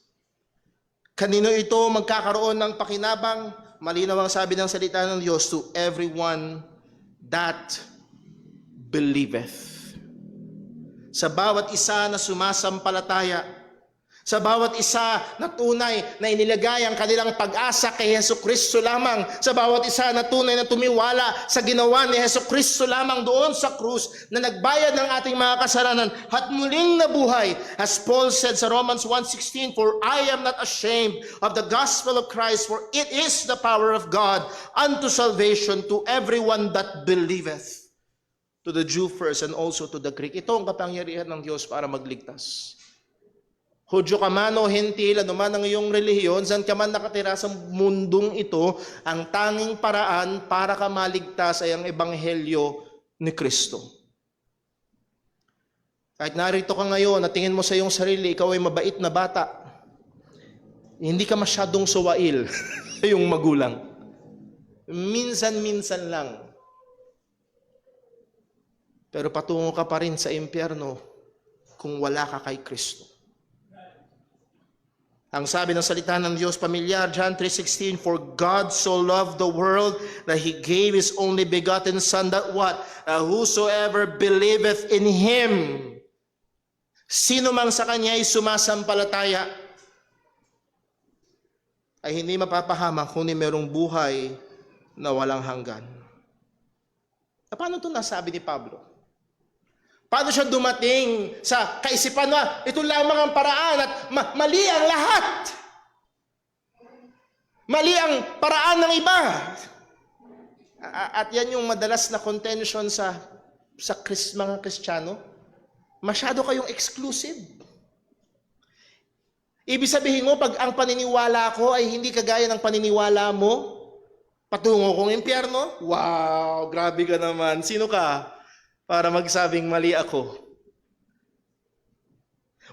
Kanino ito magkakaroon ng pakinabang? Malinaw ang sabi ng salita ng Diyos, to everyone that believeth. Sa bawat isa na sumasampalataya, sa bawat isa na tunay na inilagay ang kanilang pag-asa kay Hesukristo lamang, sa bawat isa na tunay na tumiwala sa ginawa ni Hesukristo lamang doon sa krus na nagbayad ng ating mga kasalanan at muling nabuhay. As Paul said sa Romans 1:16, "For I am not ashamed of the gospel of Christ, for it is the power of God unto salvation to everyone that believeth." To the Jew first and also to the Greek. Ito ang kapangyarihan ng Diyos para magligtas. Hudyo ka man o Hentil, ano man ang iyong relihiyon, saan ka man nakatira sa mundong ito, ang tanging paraan para ka maligtas ay ang ebanghelyo ni Kristo. Kahit narito ka ngayon, natingin mo sa iyong sarili, ikaw ay mabait na bata, hindi ka masyadong suwail sa iyong magulang. Minsan-minsan lang. Pero patungo ka pa rin sa impyerno kung wala ka kay Kristo. Ang sabi ng salita ng Diyos, pamilyar, John 3:16, "For God so loved the world that He gave His only begotten Son, that what? Whosoever believeth in Him." Sino mang sa Kanya ay sumasampalataya ay hindi mapapahamak kundi merong buhay na walang hanggan. Paano ito nasabi ni Pablo? Paano siya dumating sa kaisipan na ito lamang ang paraan at mali ang lahat? Mali ang paraan ng iba. At yan yung madalas na contention sa mga Kristiyano. Masyado kayong exclusive. Ibig sabihin mo, pag ang paniniwala ko ay hindi kagaya ng paniniwala mo, patungo kong impyerno? Wow, grabe ka naman. Sino ka para magsabing mali ako?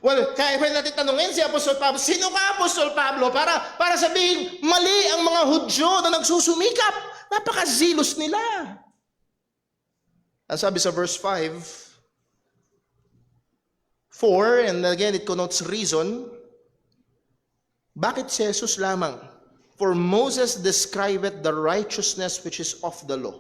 Well, kaya pwede natin tanungin si Apostol Pablo, sino ka, Apostol Pablo, para sabihin mali ang mga Hudyo na nagsusumikap? Napaka-zealous nila. Ang sabi sa verse 5, 4, and again it connotes reason, bakit si Jesus lamang? For Moses describeth the righteousness which is of the law.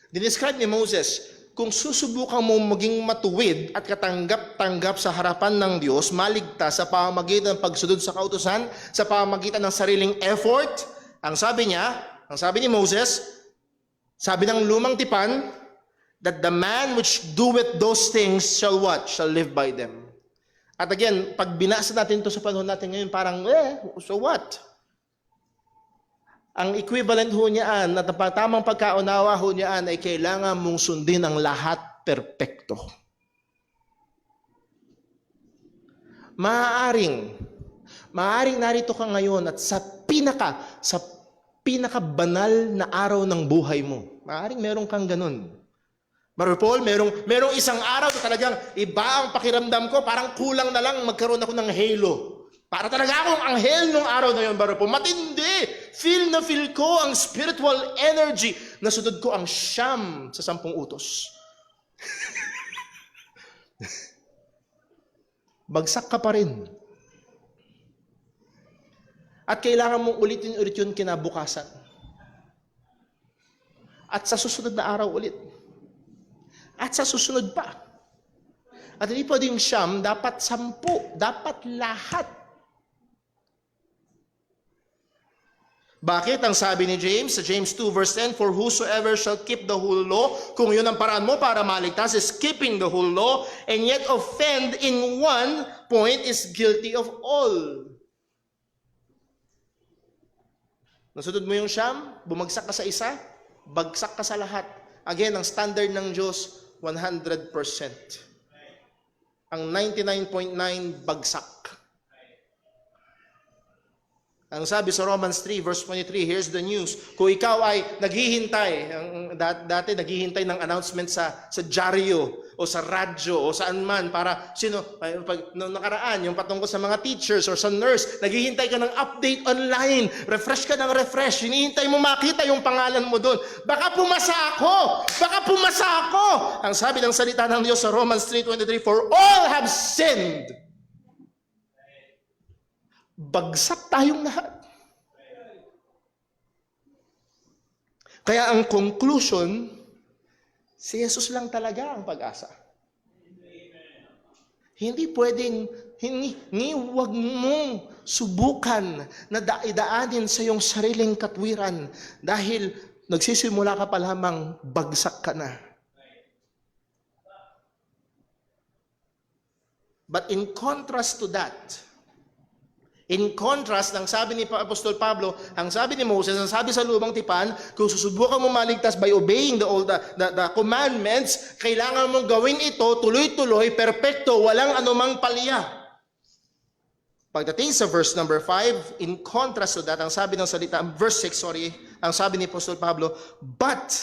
Dinescribe ni Moses, kung susubukan mo maging matuwid at katanggap-tanggap sa harapan ng Diyos, maligtas sa pamamagitan ng pagsunod sa kautusan, sa pamamagitan ng sariling effort, ang sabi ni Moses, sabi ng lumang tipan, that the man which doeth those things shall what? Shall live by them. At again, pag binasa natin ito sa panahon natin ngayon, parang, so what? Ang equivalent ho niyaan at ang tamang pagkaunawa ho niyaan ay kailangan mong sundin ang lahat perpekto. Maaaring narito ka ngayon at sa pinaka-banal na araw ng buhay mo. Maaaring meron kang ganun. Brother Paul, merong isang araw na talagang iba ang pakiramdam ko, parang kulang na lang magkaroon ako ng halo. Para talaga akong anghel nung araw na yun, Brother Paul. Matindi! Feel na feel ko ang spiritual energy. Nasunod ko ang siyam sa 10 utos. Bagsak ka pa rin. At kailangan mong ulitin-ulit yun kinabukasan. At sa susunod na araw ulit. At sa susunod pa. At hindi pwedeng siyam, dapat 10, dapat lahat. Bakit? Ang sabi ni James, sa James 2 verse 10, for whosoever shall keep the whole law, kung yun ang paraan mo para maligtas, is keeping the whole law, and yet offend in one point is guilty of all. Nasunod mo yung siyam, bumagsak ka sa isa, bagsak ka sa lahat. Again, ang standard ng Diyos, 100%. Ang 99.9, bagsak. Ang sabi sa Romans 3 verse 23, here's the news. Kung ikaw ay naghihintay, dati naghihintay ng announcement sa dyaryo o sa radyo o saan man para noong nakaraan, yung patungkol sa mga teachers or sa nurse, naghihintay ka ng update online, refresh ka ng refresh, hinihintay mo makita yung pangalan mo doon. Baka pumasa ako! Baka pumasa ako! Ang sabi ng salita ng Diyos sa Romans 3:23, for all have sinned. Bagsak tayong lahat. Kaya ang conclusion, si Jesus lang talaga ang pag-asa. Hindi pwedeng, huwag mong subukan na idaanin sa iyong sariling katwiran dahil nagsisimula ka pa lamang, bagsak ka na. But in contrast to that, ng sabi ni Apostol Pablo, ang sabi ni Moses, ang sabi sa lumang tipan, kung susubukan mo maligtas by obeying the commandments, kailangan mong gawin ito tuloy-tuloy, perpekto, walang anumang palya. Pagdating sa verse number 5, in contrast to that, ang sabi ng salita, verse 6, ang sabi ni Apostol Pablo, but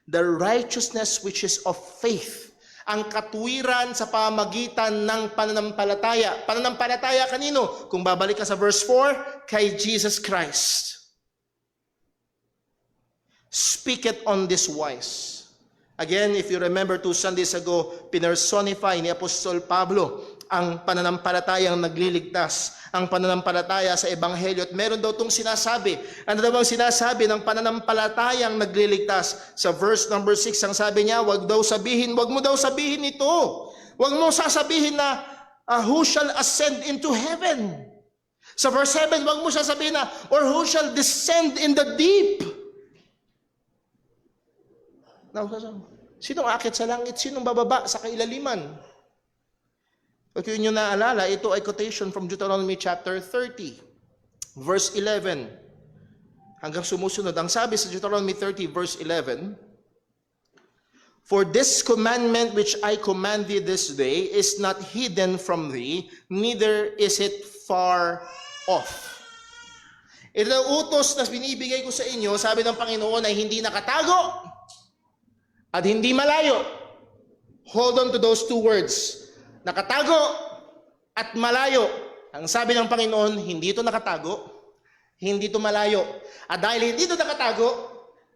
the righteousness which is of faith, ang katwiran sa pamagitan ng pananampalataya. Pananampalataya kanino? Kung babalik ka sa verse 4, kay Jesus Christ. Speak it on this wise. Again, if you remember 2 Sundays ago, pinersonify ni Apostol Pablo ang pananampalatayang nagliligtas, ang pananampalataya sa Ebanghelyo. At meron daw itong sinasabi. Ano daw ang sinasabi ng pananampalatayang nagliligtas? Sa verse number 6, ang sabi niya, wag mo daw sabihin ito. Wag mo sasabihin na, who shall ascend into heaven? Sa verse 7, wag mo sasabihin na, or who shall descend in the deep? Now, sinong akit sa langit? Sinong bababa sa kailaliman? Kung inyo naalala, ito ay quotation from Deuteronomy chapter 30, verse 11. Hanggang sumusunod. Ang sabi sa Deuteronomy 30, verse 11, for this commandment which I command thee this day is not hidden from thee, neither is it far off. Ito ang utos na binibigay ko sa inyo, sabi ng Panginoon, ay hindi nakatago at hindi malayo. Hold on to those two words. Nakatago at malayo. Ang sabi ng Panginoon, hindi ito nakatago, hindi ito malayo. At dahil hindi ito nakatago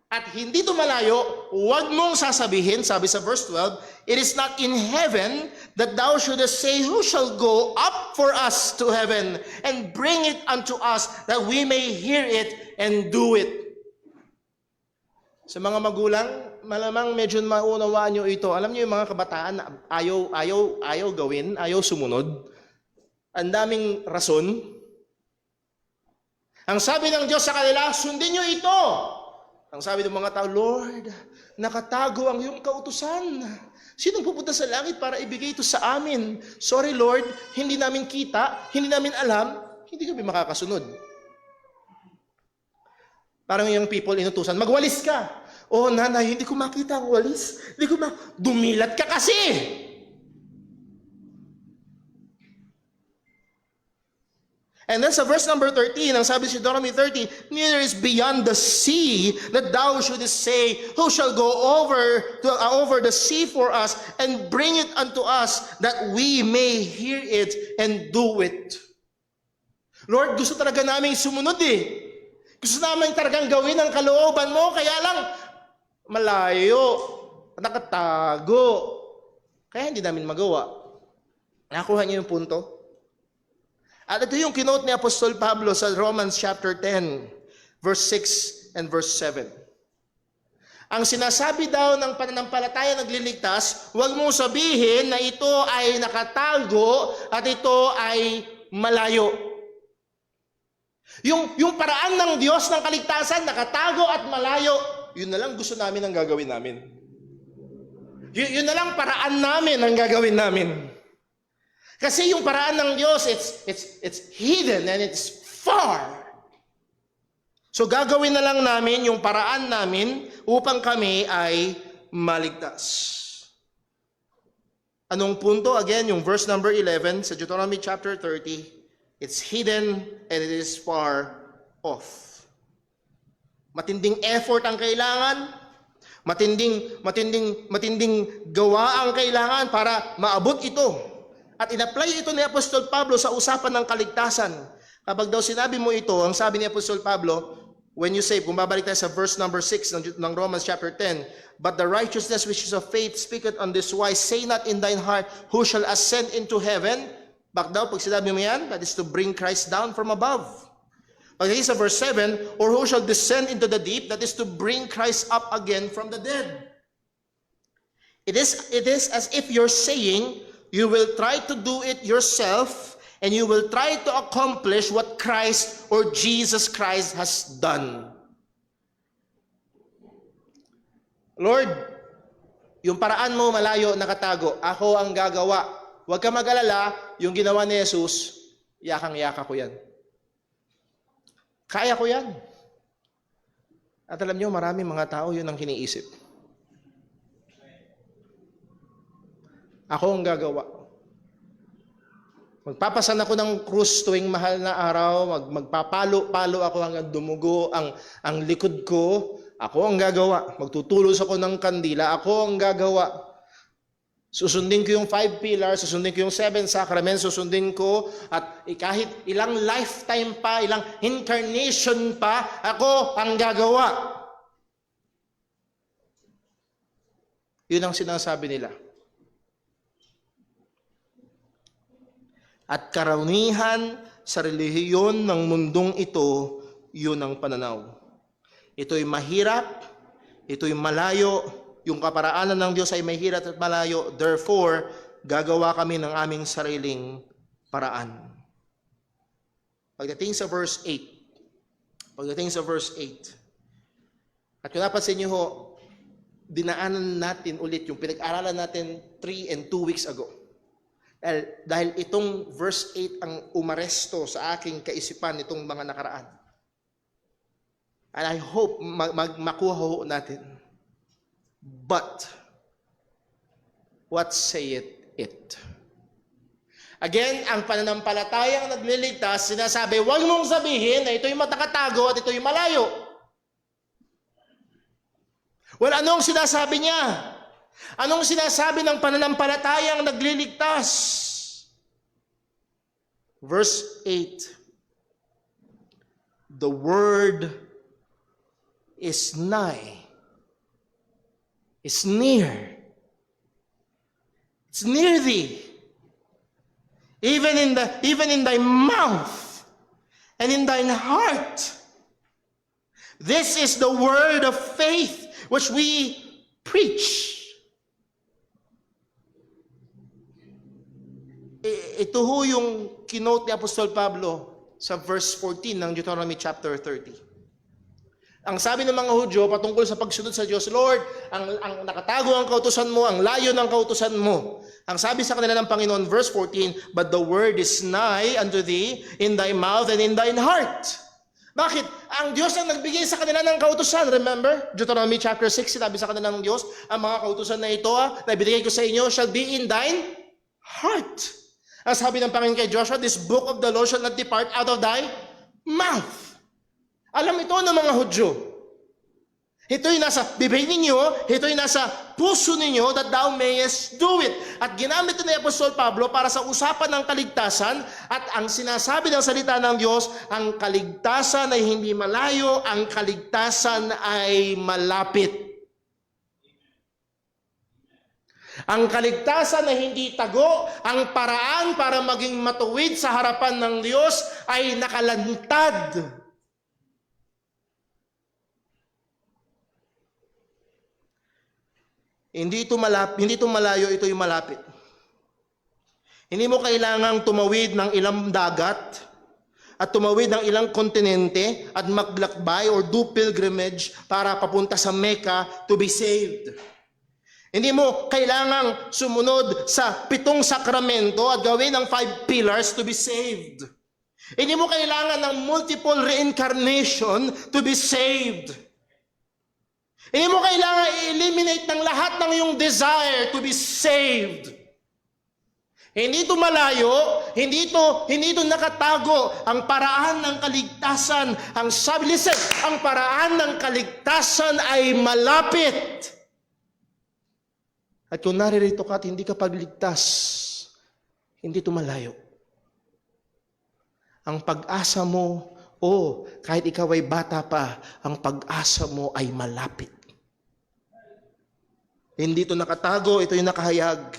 at hindi ito malayo, huwag mong sasabihin, sabi sa verse 12, it is not in heaven that thou shouldest say, who shall go up for us to heaven and bring it unto us that we may hear it and do it. Sa mga magulang, malamang medyo maunawaan nyo ito. Alam nyo yung mga kabataan na ayaw gawin, ayaw sumunod. Ang daming rason. Ang sabi ng Diyos sa kanila, sundin nyo ito. Ang sabi ng mga tao, Lord, nakatago ang iyong kautusan. Sinong pupunta sa langit para ibigay ito sa amin? Sorry Lord, hindi namin kita, hindi namin alam, hindi kami makakasunod. Parang yung people inutusan, magwalis ka. Oh nanay, hindi ko makita ang walis. Dumilat ka kasi. And then sa verse number 13, ang sabi sa Deuteronomy 30, neither is beyond the sea that thou shouldest say, who shall go over the sea for us and bring it unto us that we may hear it and do it. Lord, gusto talaga namin sumunod eh. Gusto namin talagang gawin ang kalooban mo, kaya lang malayo, nakatago. Kaya hindi namin magawa. Nakuha niyo yung punto? At ito yung kinote ni Apostol Pablo sa Romans chapter 10, verse 6 and verse 7. Ang sinasabi daw ng pananampalataya nagliligtas, huwag mong sabihin na ito ay nakatago at ito ay malayo. Yung paraan ng Diyos ng kaligtasan, nakatago at malayo, yun na lang gusto namin ang gagawin namin. Yun na lang paraan namin ang gagawin namin. Kasi yung paraan ng Diyos, it's hidden and it's far. So gagawin na lang namin yung paraan namin upang kami ay maligtas. Anong punto? Again, yung verse number 11 sa Deuteronomy chapter 30, it's hidden and it is far off. Matinding effort ang kailangan, matinding gawa ang kailangan para maabot ito. At in-apply ito ni Apostol Pablo sa usapan ng kaligtasan. Kapag daw sinabi mo ito, ang sabi ni Apostol Pablo, when you say, kung babalik tayo sa verse number 6 ng Romans chapter 10, but the righteousness which is of faith speaketh on this wise, say not in thine heart, who shall ascend into heaven? Back daw, pag sinabi mo yan, that is to bring Christ down from above. Pag sa verse 7, or who shall descend into the deep, that is to bring Christ up again from the dead. It is as if you're saying, you will try to do it yourself, and you will try to accomplish what Christ or Jesus Christ has done. Lord, yung paraan mo malayo, nakatago. Ako ang gagawa. Huwag ka mag-alala, yung ginawa ni Jesus, yakang-yaka ko yan. Kaya ko yan. At alam niyo, maraming mga tao yun ang iniisip. Ako ang gagawa. Magpapasan ako ng krus tuwing mahal na araw, magpapalo-palo ako hanggang dumugo ang likod ko. Ako ang gagawa. Magtutulos ako ng kandila. Ako ang gagawa. Susundin ko yung 5 pillars, susundin ko yung 7 sacraments, susundin ko at kahit ilang lifetime pa, ilang incarnation pa, ako ang gagawa. Yun ang sinasabi nila. At karamihan sa relihiyon ng mundong ito, yun ang pananaw. Ito'y mahirap, ito'y malayo, yung kaparaanan ng Diyos ay mahirap at malayo, therefore, gagawa kami ng aming sariling paraan. Pagdating sa verse 8, at kung napansin niyo ho, dinaanan natin ulit yung pinag-aralan natin 3 and 2 weeks ago. Dahil itong verse 8 ang umaresto sa aking kaisipan itong mga nakaraan. And I hope makuha ho natin. But, what saith it? Again, ang pananampalatayang nagliligtas, sinasabi, huwag mong sabihin na ito'y matakatago at ito'y malayo. Well, anong sinasabi niya? Anong sinasabi ng pananampalatayang nagliligtas? Verse 8. The word is nigh, is near. It's near thee, even in thy mouth and in thine heart. This is the word of faith which we preach. Ito ho yung kinote ni Apostol Pablo sa verse 14 ng Deuteronomy chapter 30. Ang sabi ng mga Hudyo patungkol sa pagsunod sa Diyos, Lord, ang nakatago ang kautusan mo, ang layo ng kautusan mo. Ang sabi sa kanila ng Panginoon, verse 14, but the word is nigh unto thee, in thy mouth and in thine heart. Bakit? Ang Diyos ang nagbigay sa kanila ng kautusan. Remember? Deuteronomy chapter 6, sinabi sa kanila ng Diyos, ang mga kautusan na ito, na ibigay ko sa inyo, shall be in thine heart. Ang sabi ng Panginoon kay Joshua, this book of the law shall not depart out of thy mouth. Alam ito ng mga Hudyo. Ito'y nasa bibig ninyo, ito'y nasa puso ninyo, that thou mayest do it. At ginamit ito ni Apostol Pablo para sa usapan ng kaligtasan, at ang sinasabi ng salita ng Diyos, ang kaligtasan ay hindi malayo, ang kaligtasan ay malapit. Ang kaligtasan na hindi tago, ang paraan para maging matuwid sa harapan ng Diyos ay nakalantad. Hindi ito malayo, ito yung malapit. Hindi mo kailangang tumawid ng ilang dagat at tumawid ng ilang kontinente at maglakbay or do pilgrimage para papunta sa Mecca to be saved. Hindi mo kailangang sumunod sa 7 sakramento at gawin ang 5 pillars to be saved. Hindi mo kailangan ng multiple reincarnation to be saved. Hindi mo kailangan i-eliminate ng lahat ng iyong desire to be saved. Hindi ito malayo, hindi ito nakatago. Ang paraan ng kaligtasan, ang paraan ng kaligtasan ay malapit. At kung naririto ka at hindi ka pagligtas, hindi ito malayo. Ang pag-asa mo, kahit ikaw ay bata pa, ang pag-asa mo ay malapit. Hindi ito nakatago, ito yung nakahayag.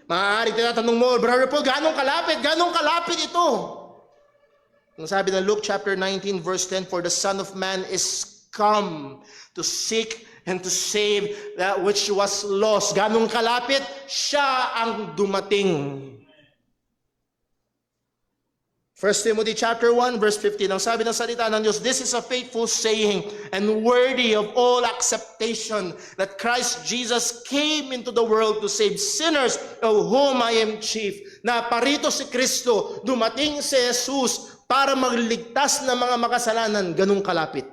Maaaring tinatanong mo, Brother Paul, ganong kalapit? Ganong kalapit ito? Ang sabi ng Luke chapter 19 verse 10, for the Son of Man is come to seek and to save that which was lost. Ganong kalapit? Siya ang dumating. 1 Timothy chapter 1 verse 15, ang sabi ng salita ng Diyos, this is a faithful saying and worthy of all acceptation that Christ Jesus came into the world to save sinners, of whom I am chief. Na parito si Kristo, dumating si Jesus para magligtas ng mga makasalanan. Ganong kalapit.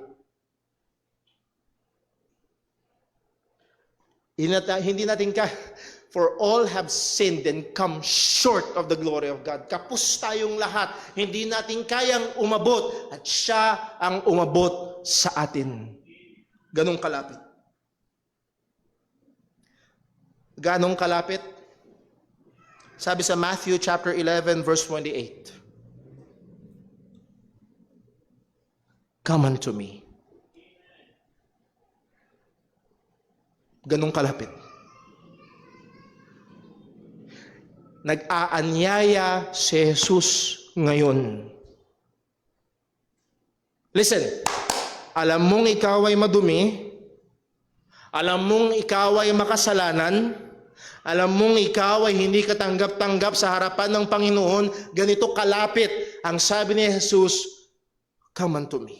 Hindi natin for all have sinned and come short of the glory of God. Kapos tayong lahat. Hindi natin kayang umabot at siya ang umabot sa atin. Ganong kalapit. Ganong kalapit? Sabi sa Matthew chapter 11 verse 28. Come unto me. Ganong kalapit. Nag-aanyaya si Jesus ngayon. Listen, alam mong ikaw ay madumi, alam mong ikaw ay makasalanan, alam mong ikaw ay hindi katanggap-tanggap sa harapan ng Panginoon, ganito kalapit. Ang sabi ni Jesus, come unto me.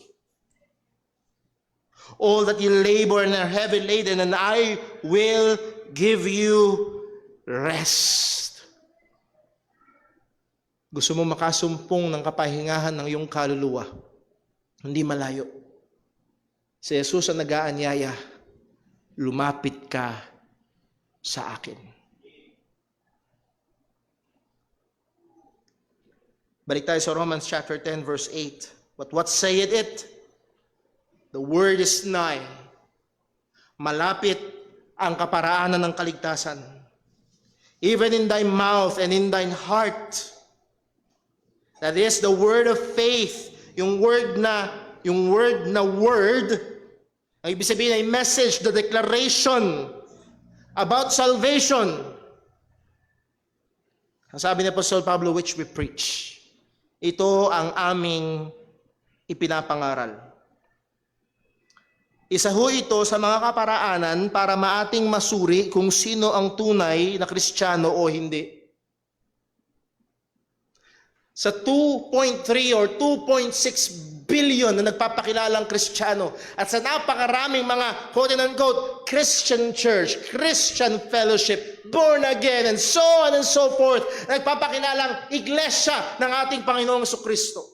All that you labor and are heavy laden, and I will give you rest. Gusto mo makasumpong ng kapahingahan ng iyong kaluluwa. Hindi malayo. Si Jesus ang nag-aanyaya, lumapit ka sa akin. Balik tayo sa Romans chapter 10 verse 8. But what saith it? The word is nigh. Malapit ang kaparaanan ng kaligtasan. Even in thy mouth and in thine heart. That is the word of faith, yung word na Yung word na word, ang ibig sabihin ay message, the declaration about salvation. Ang sabi ni Apostol Pablo, which we preach. Ito ang aming ipinapangaral. Isa ho ito sa mga kaparaanan para maating masuri kung sino ang tunay na Kristiyano o hindi. Sa 2.3 or 2.6 billion na nagpapakilalang Kristiyano at sa napakaraming mga quote-unquote Christian church, Christian fellowship, born again, and so on and so forth, nagpapakilalang iglesia ng ating Panginoong Jesucristo.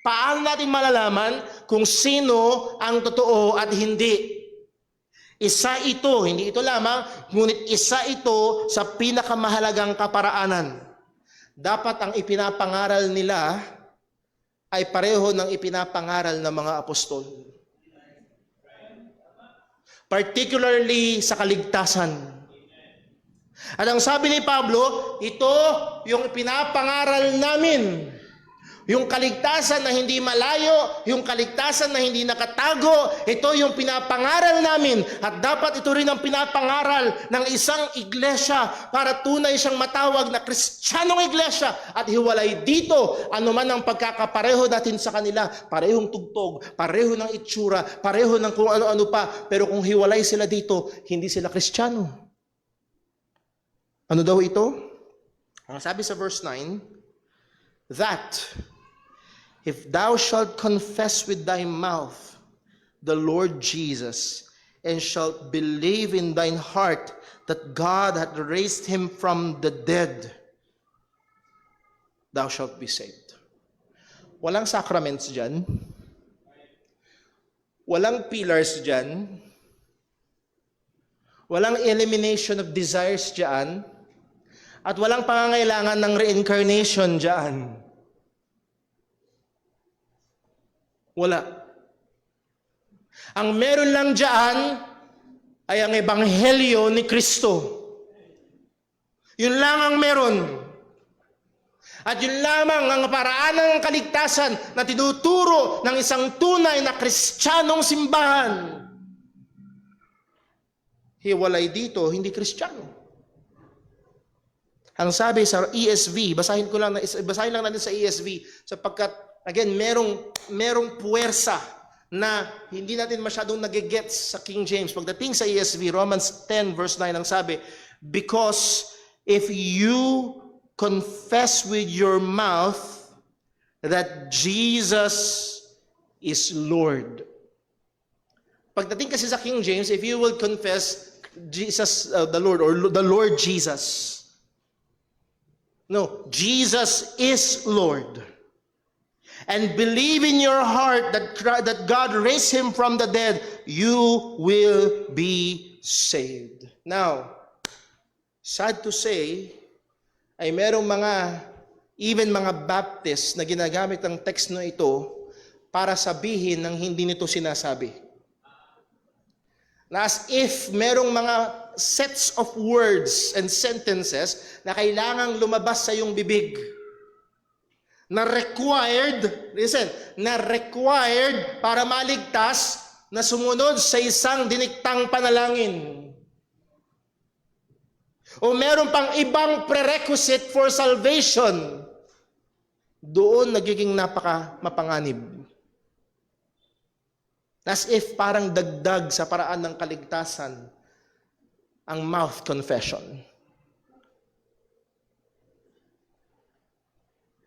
Paano natin malalaman kung sino ang totoo at hindi? Isa ito, hindi ito lamang, ngunit isa ito sa pinakamahalagang kaparaanan. Dapat ang ipinapangaral nila ay pareho ng ipinapangaral ng mga apostol. Particularly sa kaligtasan. At ang sabi ni Pablo, ito yung pinapangaral namin. Yung kaligtasan na hindi malayo, yung kaligtasan na hindi nakatago, ito yung pinapangaral namin. At dapat ito rin ang pinapangaral ng isang iglesia para tunay siyang matawag na Kristiyanong iglesia. At hiwalay dito, anuman ang pagkakapareho natin sa kanila, parehong tugtog, pareho ng itsura, pareho ng kung ano-ano pa. Pero kung hiwalay sila dito, hindi sila Kristiyano. Ano daw ito? Ang sabi sa verse 9, that if thou shalt confess with thy mouth the Lord Jesus, and shalt believe in thine heart that God hath raised him from the dead, thou shalt be saved. Walang sacraments dyan. Walang pillars dyan. Walang elimination of desires dyan. At walang pangangailangan ng reincarnation dyan. Wala. Ang meron lang dyan ay ang ebanghelyo ni Kristo. Yun lang ang meron. At yun lamang ang paraan ng kaligtasan na tinuturo ng isang tunay na Kristiyanong simbahan. Hiwalay dito, hindi Kristiyano. Ang sabi sa ESV, basahin lang natin sa ESV sapagkat again merong puwersa na hindi natin masyadong nagigets sa King James. Pagdating sa ESV, Romans 10 verse 9 ang sabi, because if you confess with your mouth that Jesus is Lord. Pagdating kasi sa King James, if you will confess Jesus the Lord or the Lord Jesus. No, Jesus is Lord. And believe in your heart that God raised him from the dead, you will be saved. Now, sad to say, ay merong even mga Baptists na ginagamit ang text na ito para sabihin ng hindi nito sinasabi. Na as if merong mga sets of words and sentences na kailangang lumabas sa iyong bibig. Na required para maligtas na sumunod sa isang diniktang panalangin. O meron pang ibang prerequisite for salvation. Doon nagiging mapanganib. As if parang dagdag sa paraan ng kaligtasan ang mouth confession.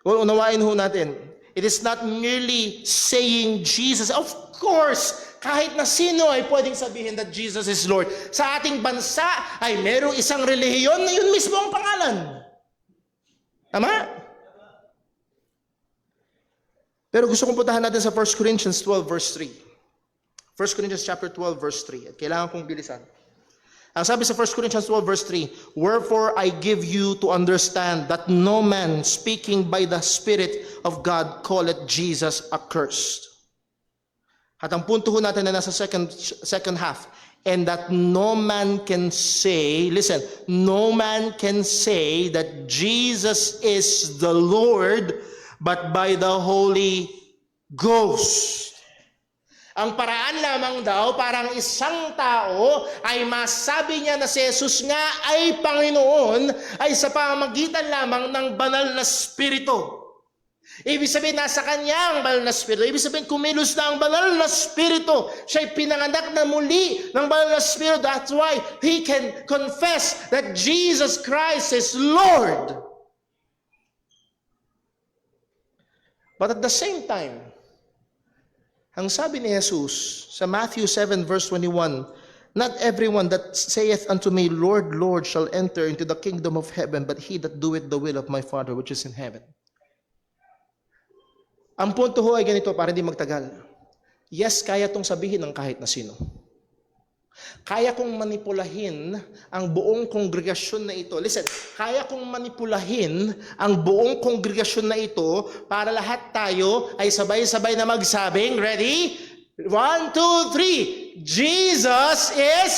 Well, unawain ho natin. It is not merely saying Jesus. Of course, kahit na sino ay pwedeng sabihin that Jesus is Lord. Sa ating bansa ay merong isang relihiyon na yun mismo ang pangalan. Tama? Pero gusto kong puntahan natin sa 1 Corinthians 12 verse 3. 1 Corinthians chapter 12 verse 3. At kailangan kong bilisan. Ang sabi sa 1 Corinthians 12 verse 3, wherefore I give you to understand that no man speaking by the Spirit of God calleth Jesus accursed. At ang punto ho natin na nasa second half, and that no man can say, listen, no man can say that Jesus is the Lord but by the Holy Ghost. Ang paraan lamang daw parang isang tao ay masabi niya na si Jesus nga ay Panginoon ay sa pamamagitan lamang ng banal na Espiritu. Ibig sabihin, nasa kanya ang banal na Espiritu. Ibig sabihin, kumilos na ang banal na Espiritu. Siya'y pinanganak na muli ng banal na Espiritu. That's why he can confess that Jesus Christ is Lord. But at the same time, ang sabi ni Jesus sa Matthew 7 verse 21, not everyone that saith unto me, Lord, Lord, shall enter into the kingdom of heaven, but he that doeth the will of my Father which is in heaven. Ang punto ho ay ganito para hindi magtagal. Yes, kaya tong sabihin ng kahit na sino. Kaya kong manipulahin ang buong kongregasyon na ito. Listen, kaya kong manipulahin ang buong kongregasyon na ito para lahat tayo ay sabay-sabay na magsabing, ready? 1, 2, 3. Jesus is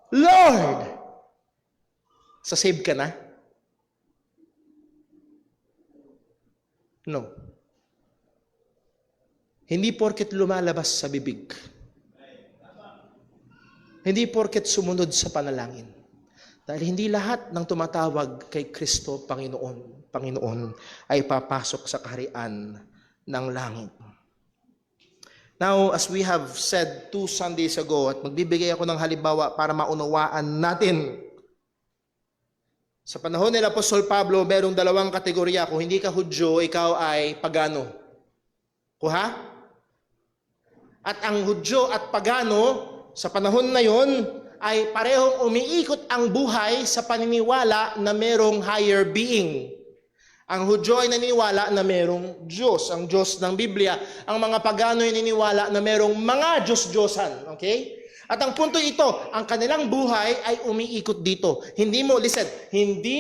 Lord. Sasave ka na? No. Hindi porket lumalabas sa bibig. Hindi porket sumunod sa panalangin. Dahil hindi lahat ng tumatawag kay Kristo Panginoon ay papasok sa kaharian ng langit. Now, as we have said 2 Sundays ago, at magbibigay ako ng halimbawa para maunawaan natin. Sa panahon ni Apostol Pablo, merong dalawang kategorya. Kung hindi ka Hudyo, ikaw ay pagano. Kuha? At ang Hudyo at pagano, sa panahon na yon ay parehong umiikot ang buhay sa paniniwala na merong higher being. Ang Hudyo ay naniniwala na merong Diyos, ang Diyos ng Biblia. Ang mga pagano ay naniniwala na merong mga Diyos-Diyosan. Okay? At ang punto ito, ang kanilang buhay ay umiikot dito. Hindi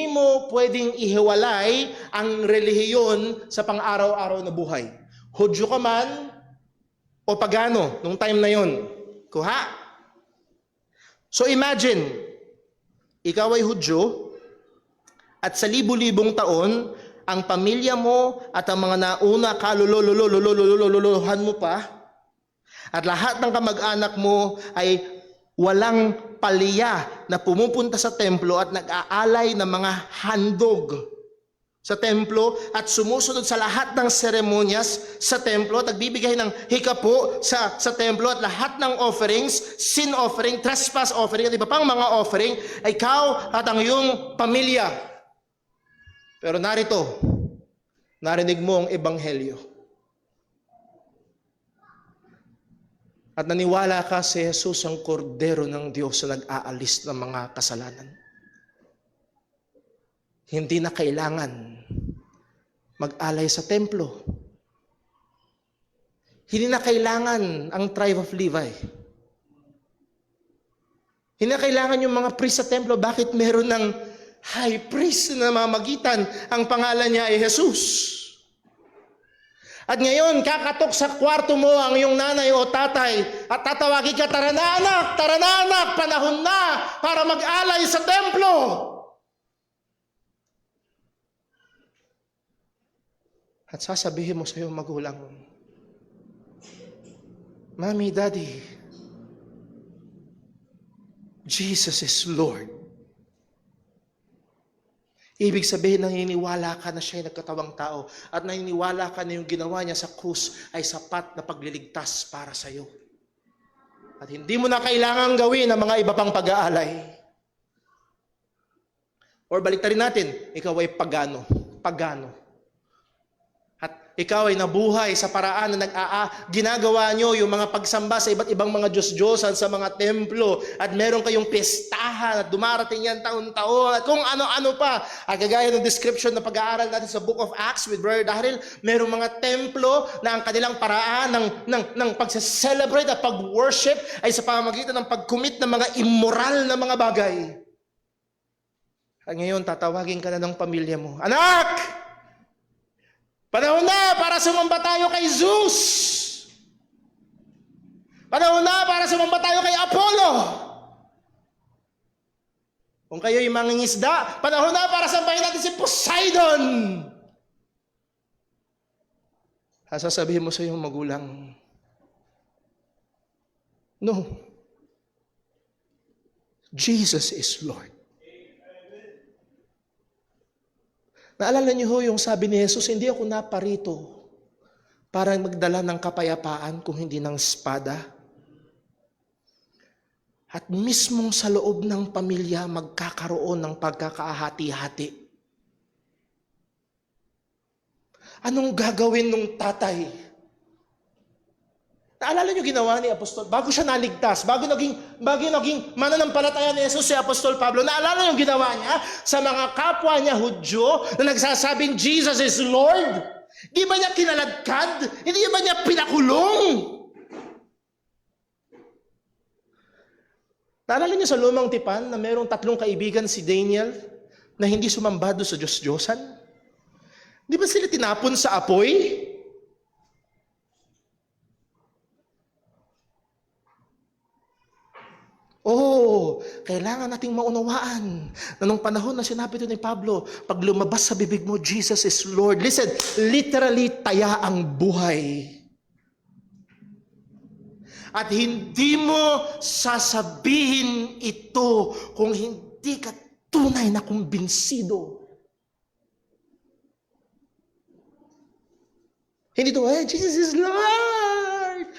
mo pwedeng ihiwalay ang relihiyon sa pang-araw-araw na buhay. Hudyo ka man o pagano nung time na yon. Kuha? So imagine, ikaw ay Hudyo at sa libu-libong taon, ang pamilya mo at ang mga nauna kalululuhan mo pa at lahat ng kamag-anak mo ay walang palya na pumupunta sa templo at nag-aalay ng mga handog sa templo at sumusunod sa lahat ng seremonyas sa templo at nagbibigay ng hikapo sa templo at lahat ng offerings, sin offering, trespass offering at iba pang mga offering, ay ikaw at ang iyong pamilya. Pero narito, narinig mo ang ebanghelyo. At naniwala ka si Jesus ang kordero ng Diyos na nag-aalis ng mga kasalanan. Hindi na kailangan mag-alay sa templo. Hindi na kailangan ang tribe of Levi. Hindi na kailangan yung mga priest sa templo. Bakit meron ng high priest na namamagitan? Ang pangalan niya ay Jesus. At ngayon, kakatok sa kwarto mo ang iyong nanay o tatay at tatawagin ka, tara na anak, panahon na para mag-alay sa templo. At sasabihin mo sa iyong magulang, Mommy, Daddy, Jesus is Lord. Ibig sabihin, naniniwala ka na siya ay nagkatawang tao at naniniwala ka na yung ginawa niya sa krus ay sapat na pagliligtas para sa iyo. At hindi mo na kailangang gawin ang mga iba pang pag-aalay. Or baliktarin natin, ikaw ay pagano. At ikaw ay nabuhay sa paraan na ginagawa nyo yung mga pagsamba sa iba't ibang mga Diyos-Diyosan sa mga templo at meron kayong pestahan at dumarating yan taon-taon at kung ano-ano pa. At kagaya ng description na pag-aaral natin sa Book of Acts with Brother Daryl, merong mga templo na ang kanilang paraan ng pag-celebrate at pag-worship ay sa pamamagitan ng pag-commit ng mga immoral na mga bagay. At ngayon, tatawagin ka na ng pamilya mo, Anak! Panahon na para sumamba tayo kay Zeus. Panahon na para sumamba tayo kay Apollo. Kung kayo'y mangingisda, panahon na para sambahin natin si Poseidon. Sasabihin mo sa iyong magulang, No. Jesus is Lord. Naalala niyo ho yung sabi ni Jesus, hindi ako naparito para magdala ng kapayapaan kung hindi ng espada. At mismong sa loob ng pamilya magkakaroon ng pagkakahati-hati. Anong gagawin ng tatay? Naalala niyo ginawa ni Apostol, bago siya naligtas, bago naging mananampalataya ni Jesus si Apostol Pablo, naalala niyo ginawa niya sa mga kapwa niya Hudyo na nagsasabing Jesus is Lord? Di ba niya kinaladkad? Hindi ba niya pinakulong? Naalala niyo sa Lumang Tipan na mayroong 3 kaibigan si Daniel na hindi sumamba doon sa Diyos-Diyosan? Di ba sila tinapon sa apoy? Kailangan nating maunawaan na nung panahon na sinabi ito ni Pablo, pag lumabas sa bibig mo, Jesus is Lord. Listen, literally, taya ang buhay. At hindi mo sasabihin ito kung hindi ka tunay na kumbinsido. Hindi to, Jesus is Lord!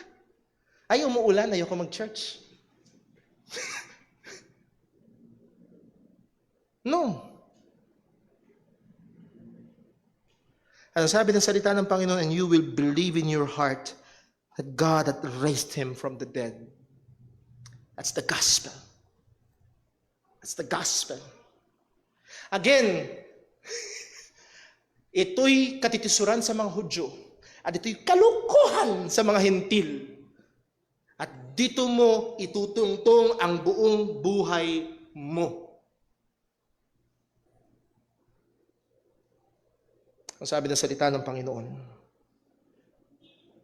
Ay, umuulan, ayoko mag-church. No. Ang sabi ng salita ng Panginoon, and you will believe in your heart that God had raised him from the dead. That's the gospel. That's the gospel. Again, ito'y katitisuran sa mga Hudyo at ito'y kalukuhan sa mga Hentil. At dito mo itutungtong ang buong buhay mo. Ang sabi ng salita ng Panginoon,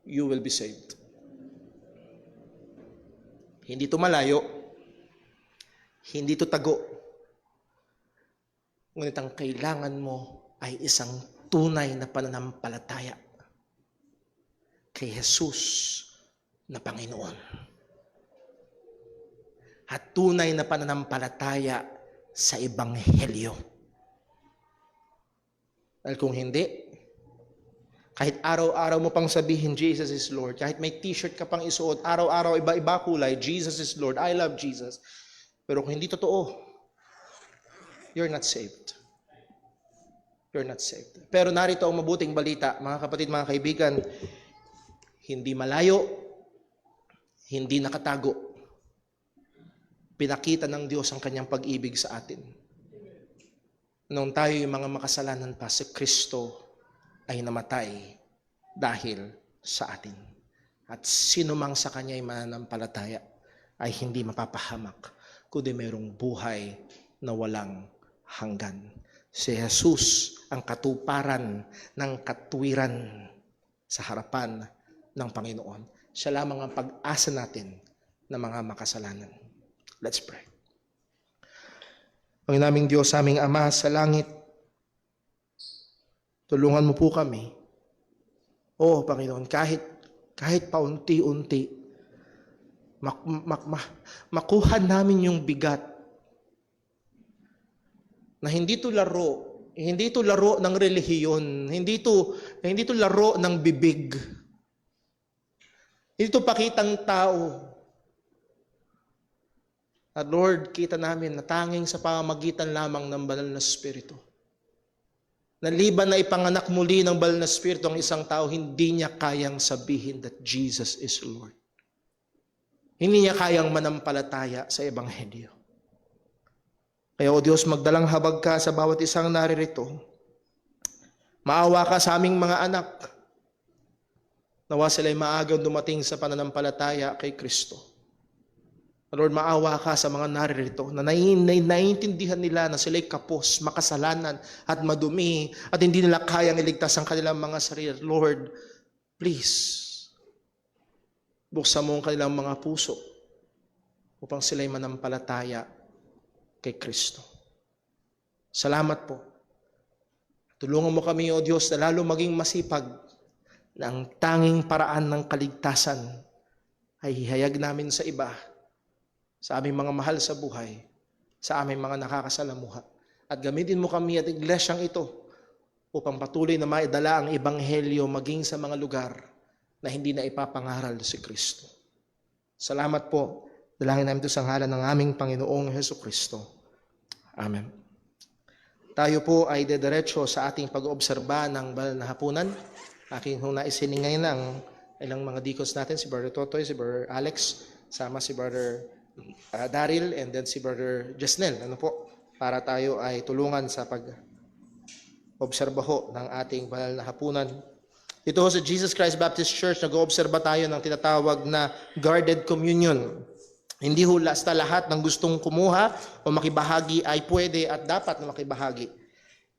you will be saved. Hindi ito malayo, hindi ito tago. Ngunit ang kailangan mo ay isang tunay na pananampalataya kay Jesus na Panginoon. At tunay na pananampalataya sa Ebanghelyo. Dahil kung hindi, kahit araw-araw mo pang sabihin, Jesus is Lord, kahit may t-shirt ka pang isuot, araw-araw iba-iba kulay, Jesus is Lord, I love Jesus. Pero kung hindi totoo, you're not saved. You're not saved. Pero narito ang mabuting balita, mga kapatid, mga kaibigan, hindi malayo, hindi nakatago. Pinakita ng Diyos ang kanyang pag-ibig sa atin. Noong tayo yung mga makasalanan pa, si Kristo ay namatay dahil sa atin. At sino mang sa Kanya ay mananampalataya ay hindi mapapahamak, kundi mayroong buhay na walang hanggan. Si Jesus ang katuparan ng katwiran sa harapan ng Panginoon. Siya lamang ang pag-asa natin na mga makasalanan. Let's pray. Ang naming Diyos, aming Ama sa langit, tulungan mo po kami. Panginoon, kahit paunti-unti, makuha namin yung bigat na hindi ito laro ng relihiyon, hindi ito laro ng bibig, hindi ito pakitang tao. At Lord, kita namin na tanging sa pamamagitan lamang ng banal na Espiritu. Naliban na ipanganak muli ng banal na Espiritu ang isang tao, hindi niya kayang sabihin that Jesus is Lord. Hindi niya kayang manampalataya sa Ebanghelyo. Kaya o Diyos, magdalang habag ka sa bawat isang naririto. Maawa ka sa aming mga anak. Nawa sila'y maagang dumating sa pananampalataya kay Kristo. Lord, maawa ka sa mga naririto na naiintindihan nila na sila'y kapos, makasalanan at madumi at hindi nila kayang iligtas ang kanilang mga sarili. Lord, please, buksan mo ang kanilang mga puso upang sila'y manampalataya kay Kristo. Salamat po. Tulungan mo kami, O Diyos, na lalo maging masipag na ang tanging paraan ng kaligtasan ay hihayag namin sa iba, sa aming mga mahal sa buhay, sa aming mga nakakasalamuha. At gamitin mo kami at iglesyang ito upang patuloy na maidala ang ebanghelyo maging sa mga lugar na hindi na ipapangaral si Kristo. Salamat po. Dalangin namin ito sa ngalan ng aming Panginoong Hesukristo. Amen. Tayo po ay dediretso sa ating pag-oobserba ng banal na hapunan. Aking naisilin ngayon ang ilang mga deacons natin, si Brother Totoy, si Brother Alex, sama si Brother Daryl, and then si Brother Jesnel. Para tayo ay tulungan sa pag-obserba ho ng ating banal na hapunan. Dito ho sa Jesus Christ Baptist Church, nag-oobserba tayo ng tinatawag na guarded communion. Hindi ho basta lahat ng gustong kumuha o makibahagi ay pwede at dapat na makibahagi.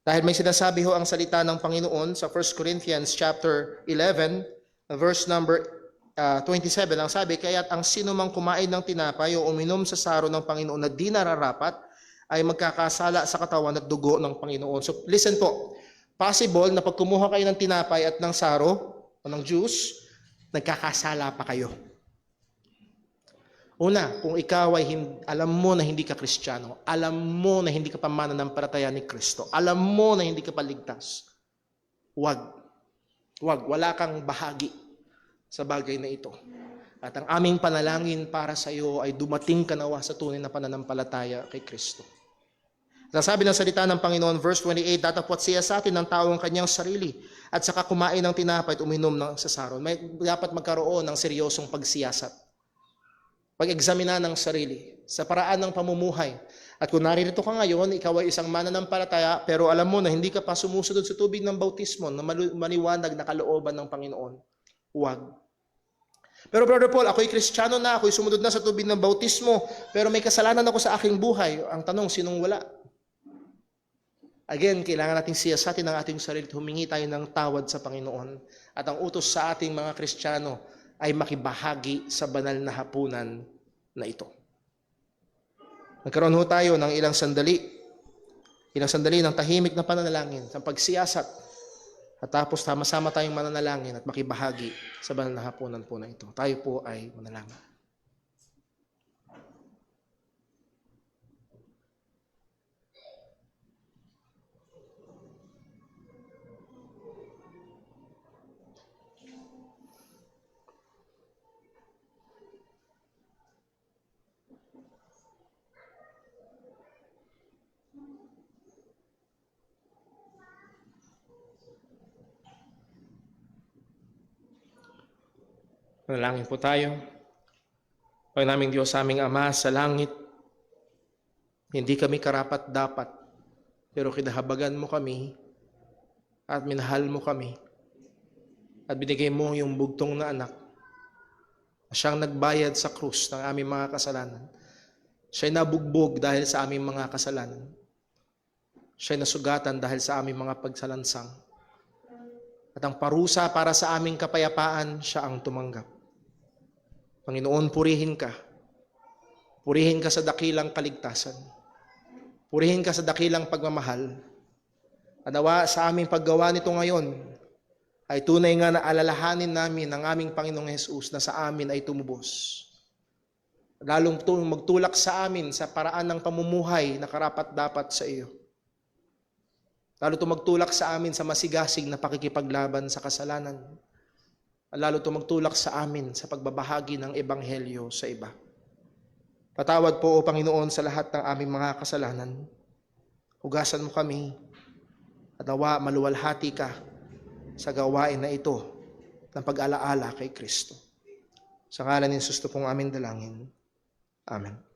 Dahil may sinasabi ho ang salita ng Panginoon sa 1 Corinthians chapter 11, verse number 27. Ang sabi, kaya't ang sino mang kumain ng tinapay o uminom sa saro ng Panginoon na di nararapat, ay magkakasala sa katawan at dugo ng Panginoon. So listen po, possible na pag kumuha kayo ng tinapay at ng saro o ng juice, nagkakasala pa kayo. Una, kung ikaw ay alam mo na hindi ka Kristiyano, alam mo na hindi ka pa mananampalataya ni Kristo, alam mo na hindi ka paligtas, wala kang bahagi sa bagay na ito. At ang aming panalangin para sa iyo ay dumating ka nawa sa tunay na pananampalataya kay Kristo. Sabi ng salita ng Panginoon, verse 28, datapwat siya sa atin ng taong kanyang sarili at saka kumain ng tinapay at uminom ng sasaro. May dapat magkaroon ng seryosong pagsiyasat. Pag-examina ng sarili sa paraan ng pamumuhay. At kung naririto ka ngayon, ikaw ay isang mananampalataya, pero alam mo na hindi ka pa sumusunod sa tubig ng bautismo na maliwanag na kalooban ng Panginoon. Huwag. Pero Brother Paul, ako'y Kristiyano na, ako'y sumunod na sa tubig ng bautismo, pero may kasalanan ako sa aking buhay. Ang tanong, sinong wala? Again, kailangan nating siyasatin ang ating sarili at humingi tayo ng tawad sa Panginoon. At ang utos sa ating mga Kristiyano ay makibahagi sa banal na hapunan na ito. Nagkaroon ho tayo ng ilang sandali ng tahimik na pananalangin, sa pagsiyasat, at tapos sama-sama tayong mananalangin at makibahagi sa banal na hapunan po na ito. Tayo po ay manalangin. Manalangin po tayo. Panginoon Diyos, sa aming Ama sa langit, hindi kami karapat-dapat, pero kinahabagan mo kami at minahal mo kami at binigay mo yung bugtong na anak na siyang nagbayad sa krus ng aming mga kasalanan. Siya'y nabugbog dahil sa aming mga kasalanan. Siya'y nasugatan dahil sa aming mga pagsalansang. At ang parusa para sa aming kapayapaan, siya ang tumanggap. Panginoon, purihin ka. Purihin ka sa dakilang kaligtasan. Purihin ka sa dakilang pagmamahal. At nawa sa aming paggawa nito ngayon, ay tunay nga na alalahanin namin ang aming Panginoong Hesus na sa amin ay tumubos. Lalong magtulak sa amin sa paraan ng pamumuhay na karapat-dapat sa iyo. Lalo ito magtulak sa amin sa masigasig na pakikipaglaban sa kasalanan. Lalo ito magtulak sa amin sa pagbabahagi ng ebanghelyo sa iba. Patawad po, O Panginoon, sa lahat ng aming mga kasalanan. Hugasan mo kami at nawa maluwalhati ka sa gawain na ito ng pag-alaala kay Kristo. Sa ngalan ni Jesus pong aming dalangin. Amen.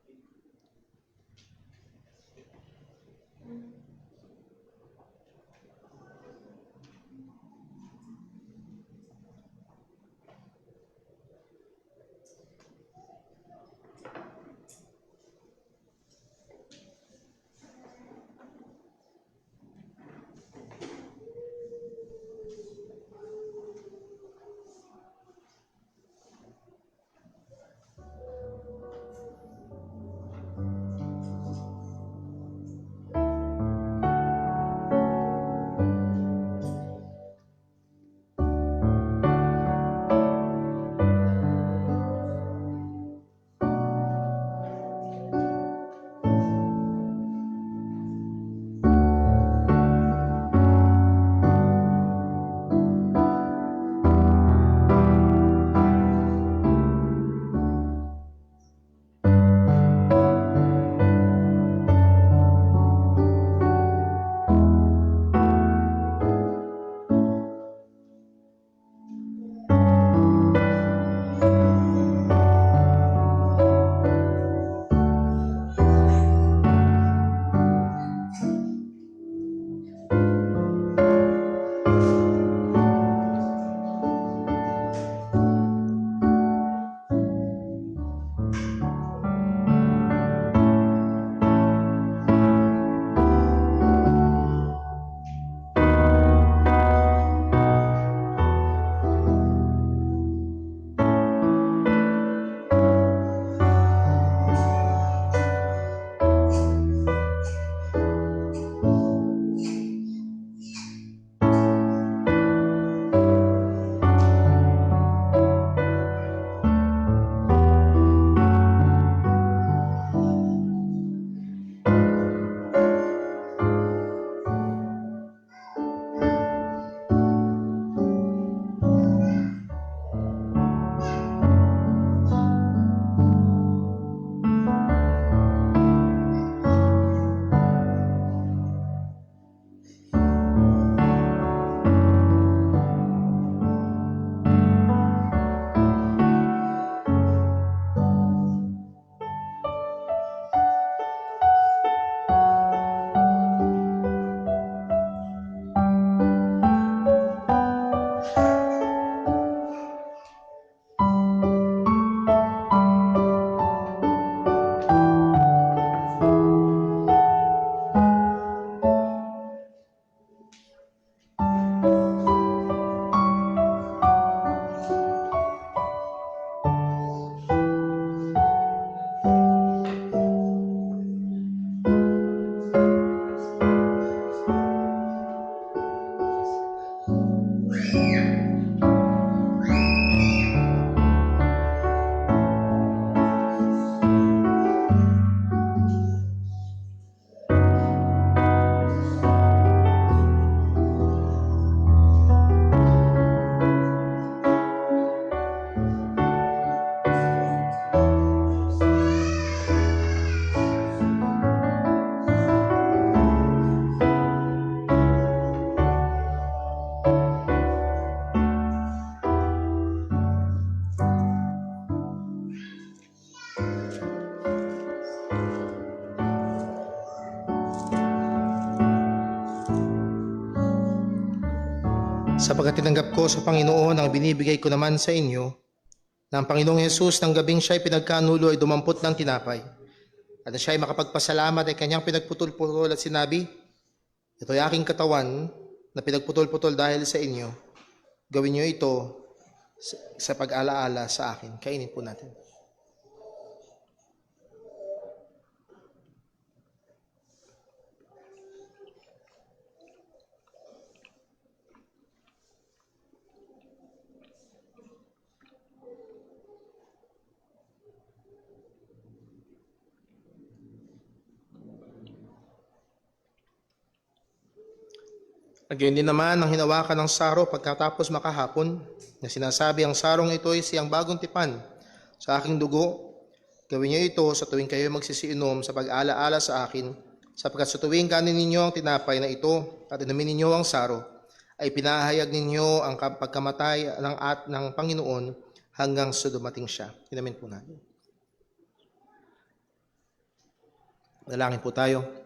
Sapagkat tinanggap ko sa Panginoon ang binibigay ko naman sa inyo, na ang Panginoong Hesus ng gabing siya'y pinagkanulo ay dumampot ng tinapay. At na siya'y makapagpasalamat ay kanyang pinagputol-putol at sinabi, ito'y aking katawan na pinagputol-putol dahil sa inyo. Gawin niyo ito sa pag-alaala sa akin. Kainin po natin. At gayon din naman ang hinawakan ng saro pagkatapos makahapon, na sinasabi ang sarong ito ay siyang bagong tipan sa aking dugo. Gawin niyo ito sa tuwing kayo magsisiinom sa pag-alaala sa akin, sapagkat sa tuwing kanin ninyo ang tinapay na ito at inumin ninyo ang saro, ay pinahayag ninyo ang pagkamatay ng Panginoon hanggang sa dumating siya. Inamin po natin. Dalangin po tayo.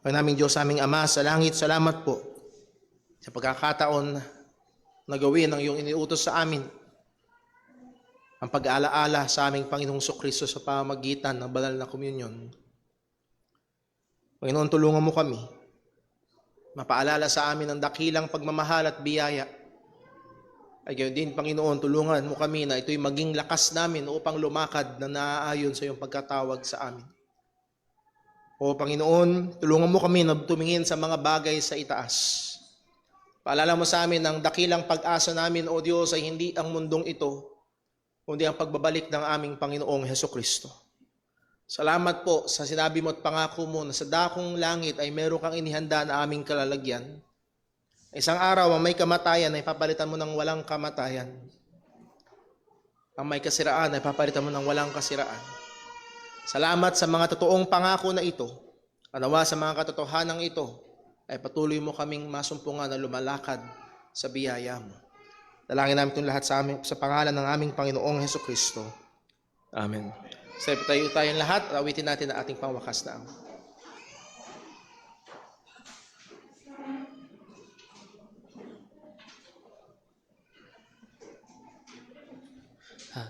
Pag naming Diyos, aming Ama sa langit, salamat po sa pagkakataon na gawin ang iyong iniutos sa amin, ang pag-aalaala sa aming Panginoong Kristo sa pamamagitan ng banal na komunyon. Panginoon, tulungan mo kami, mapaalala sa amin ang dakilang pagmamahal at biyaya. Ay gayon din, Panginoon, tulungan mo kami na ito'y maging lakas namin upang lumakad na naaayon sa iyong pagkatawag sa amin. O Panginoon, tulungan mo kami na tumingin sa mga bagay sa itaas. Paalala mo sa amin ang dakilang pag-asa namin, O Diyos, ay hindi ang mundong ito, kundi ang pagbabalik ng aming Panginoong Hesukristo. Salamat po sa sinabi mo at pangako mo na sa dakong langit ay meron kang inihanda na aming kalalagyan. Isang araw, ang may kamatayan ay papalitan mo ng walang kamatayan. Ang may kasiraan ay papalitan mo ng walang kasiraan. Salamat sa mga totoong pangako na ito. Anawa sa mga katotohanan ito ay patuloy mo kaming masumpungan na lumalakad sa biyaya mo. Dalangin namin itong lahat sa pangalan ng aming Panginoong Hesukristo. Amen. So, tayo tayong lahat at awitin natin ang ating pangwakas na awit.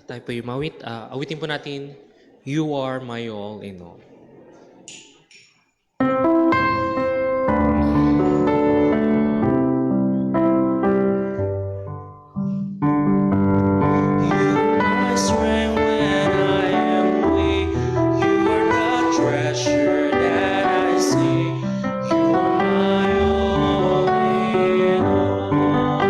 Tayo po umawit. Awitin po natin, You Are My All in All. My strength when I am weak, you are the treasure that I seek. You are my all in all.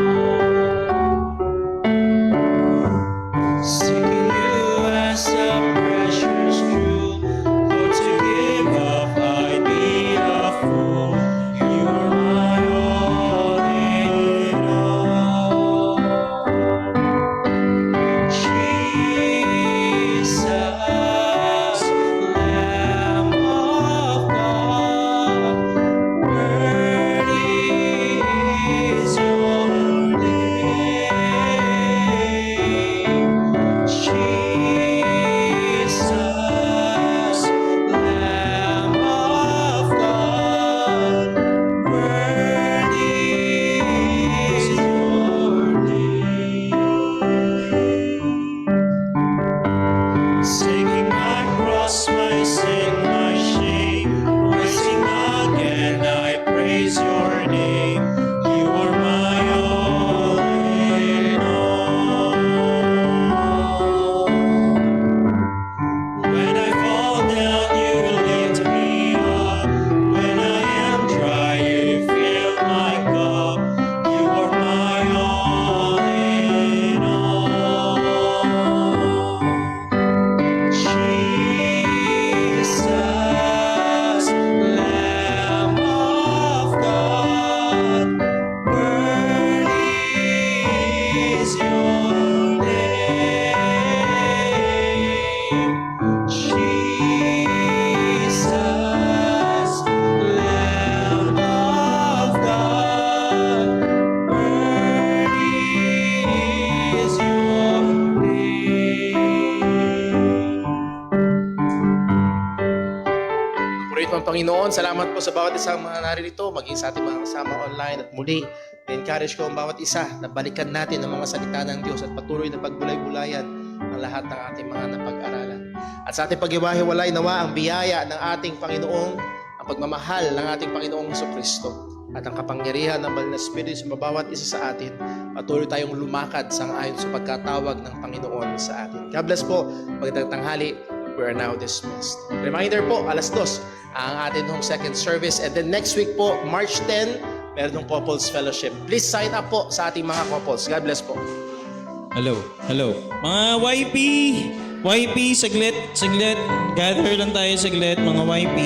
Seeking you as a precious jewel, Lord, to give up I'd be a fool. You are my all in all. Jesus, Lamb of God, worthy is your name. Jesus, Lamb of God, worthy is your name. Taking my cross, my sin, my shame, rising again, I praise your name. You are my all in all. When I fall down, you lift me up. When I am dry, you fill my cup. You are my all in all. Jesus, Lamb of God, worthy is your name. Jesus, Lamb of God, worthy is your name. Purito ang Panginoon, salamat po sa bawat isang mga naririto, maging sa ating mga kasama online at muli encourage ko ang bawat isa na balikan natin ang mga salita ng Diyos at patuloy na pagbulay-bulayan ang lahat ng ating mga napag-aralan. At sa ating paghiwa-hiwalay, nawa ang biyaya ng ating Panginoong, ang pagmamahal ng ating Panginoong Hesukristo at ang kapangyarihan ng Banal na Espiritu sa bawat isa sa atin, patuloy tayong lumakad sang-ayon sa pagkatawag ng Panginoon sa atin. God bless po. Magandang tanghali. We are now dismissed. Reminder po, 2:00 ang atin hong second service. And then next week po, March 10, meron ng Couples Fellowship. Please sign up po sa ating mga couples. God bless po. Hello. Mga YP, saglit. Gather lang tayo saglit, mga YP.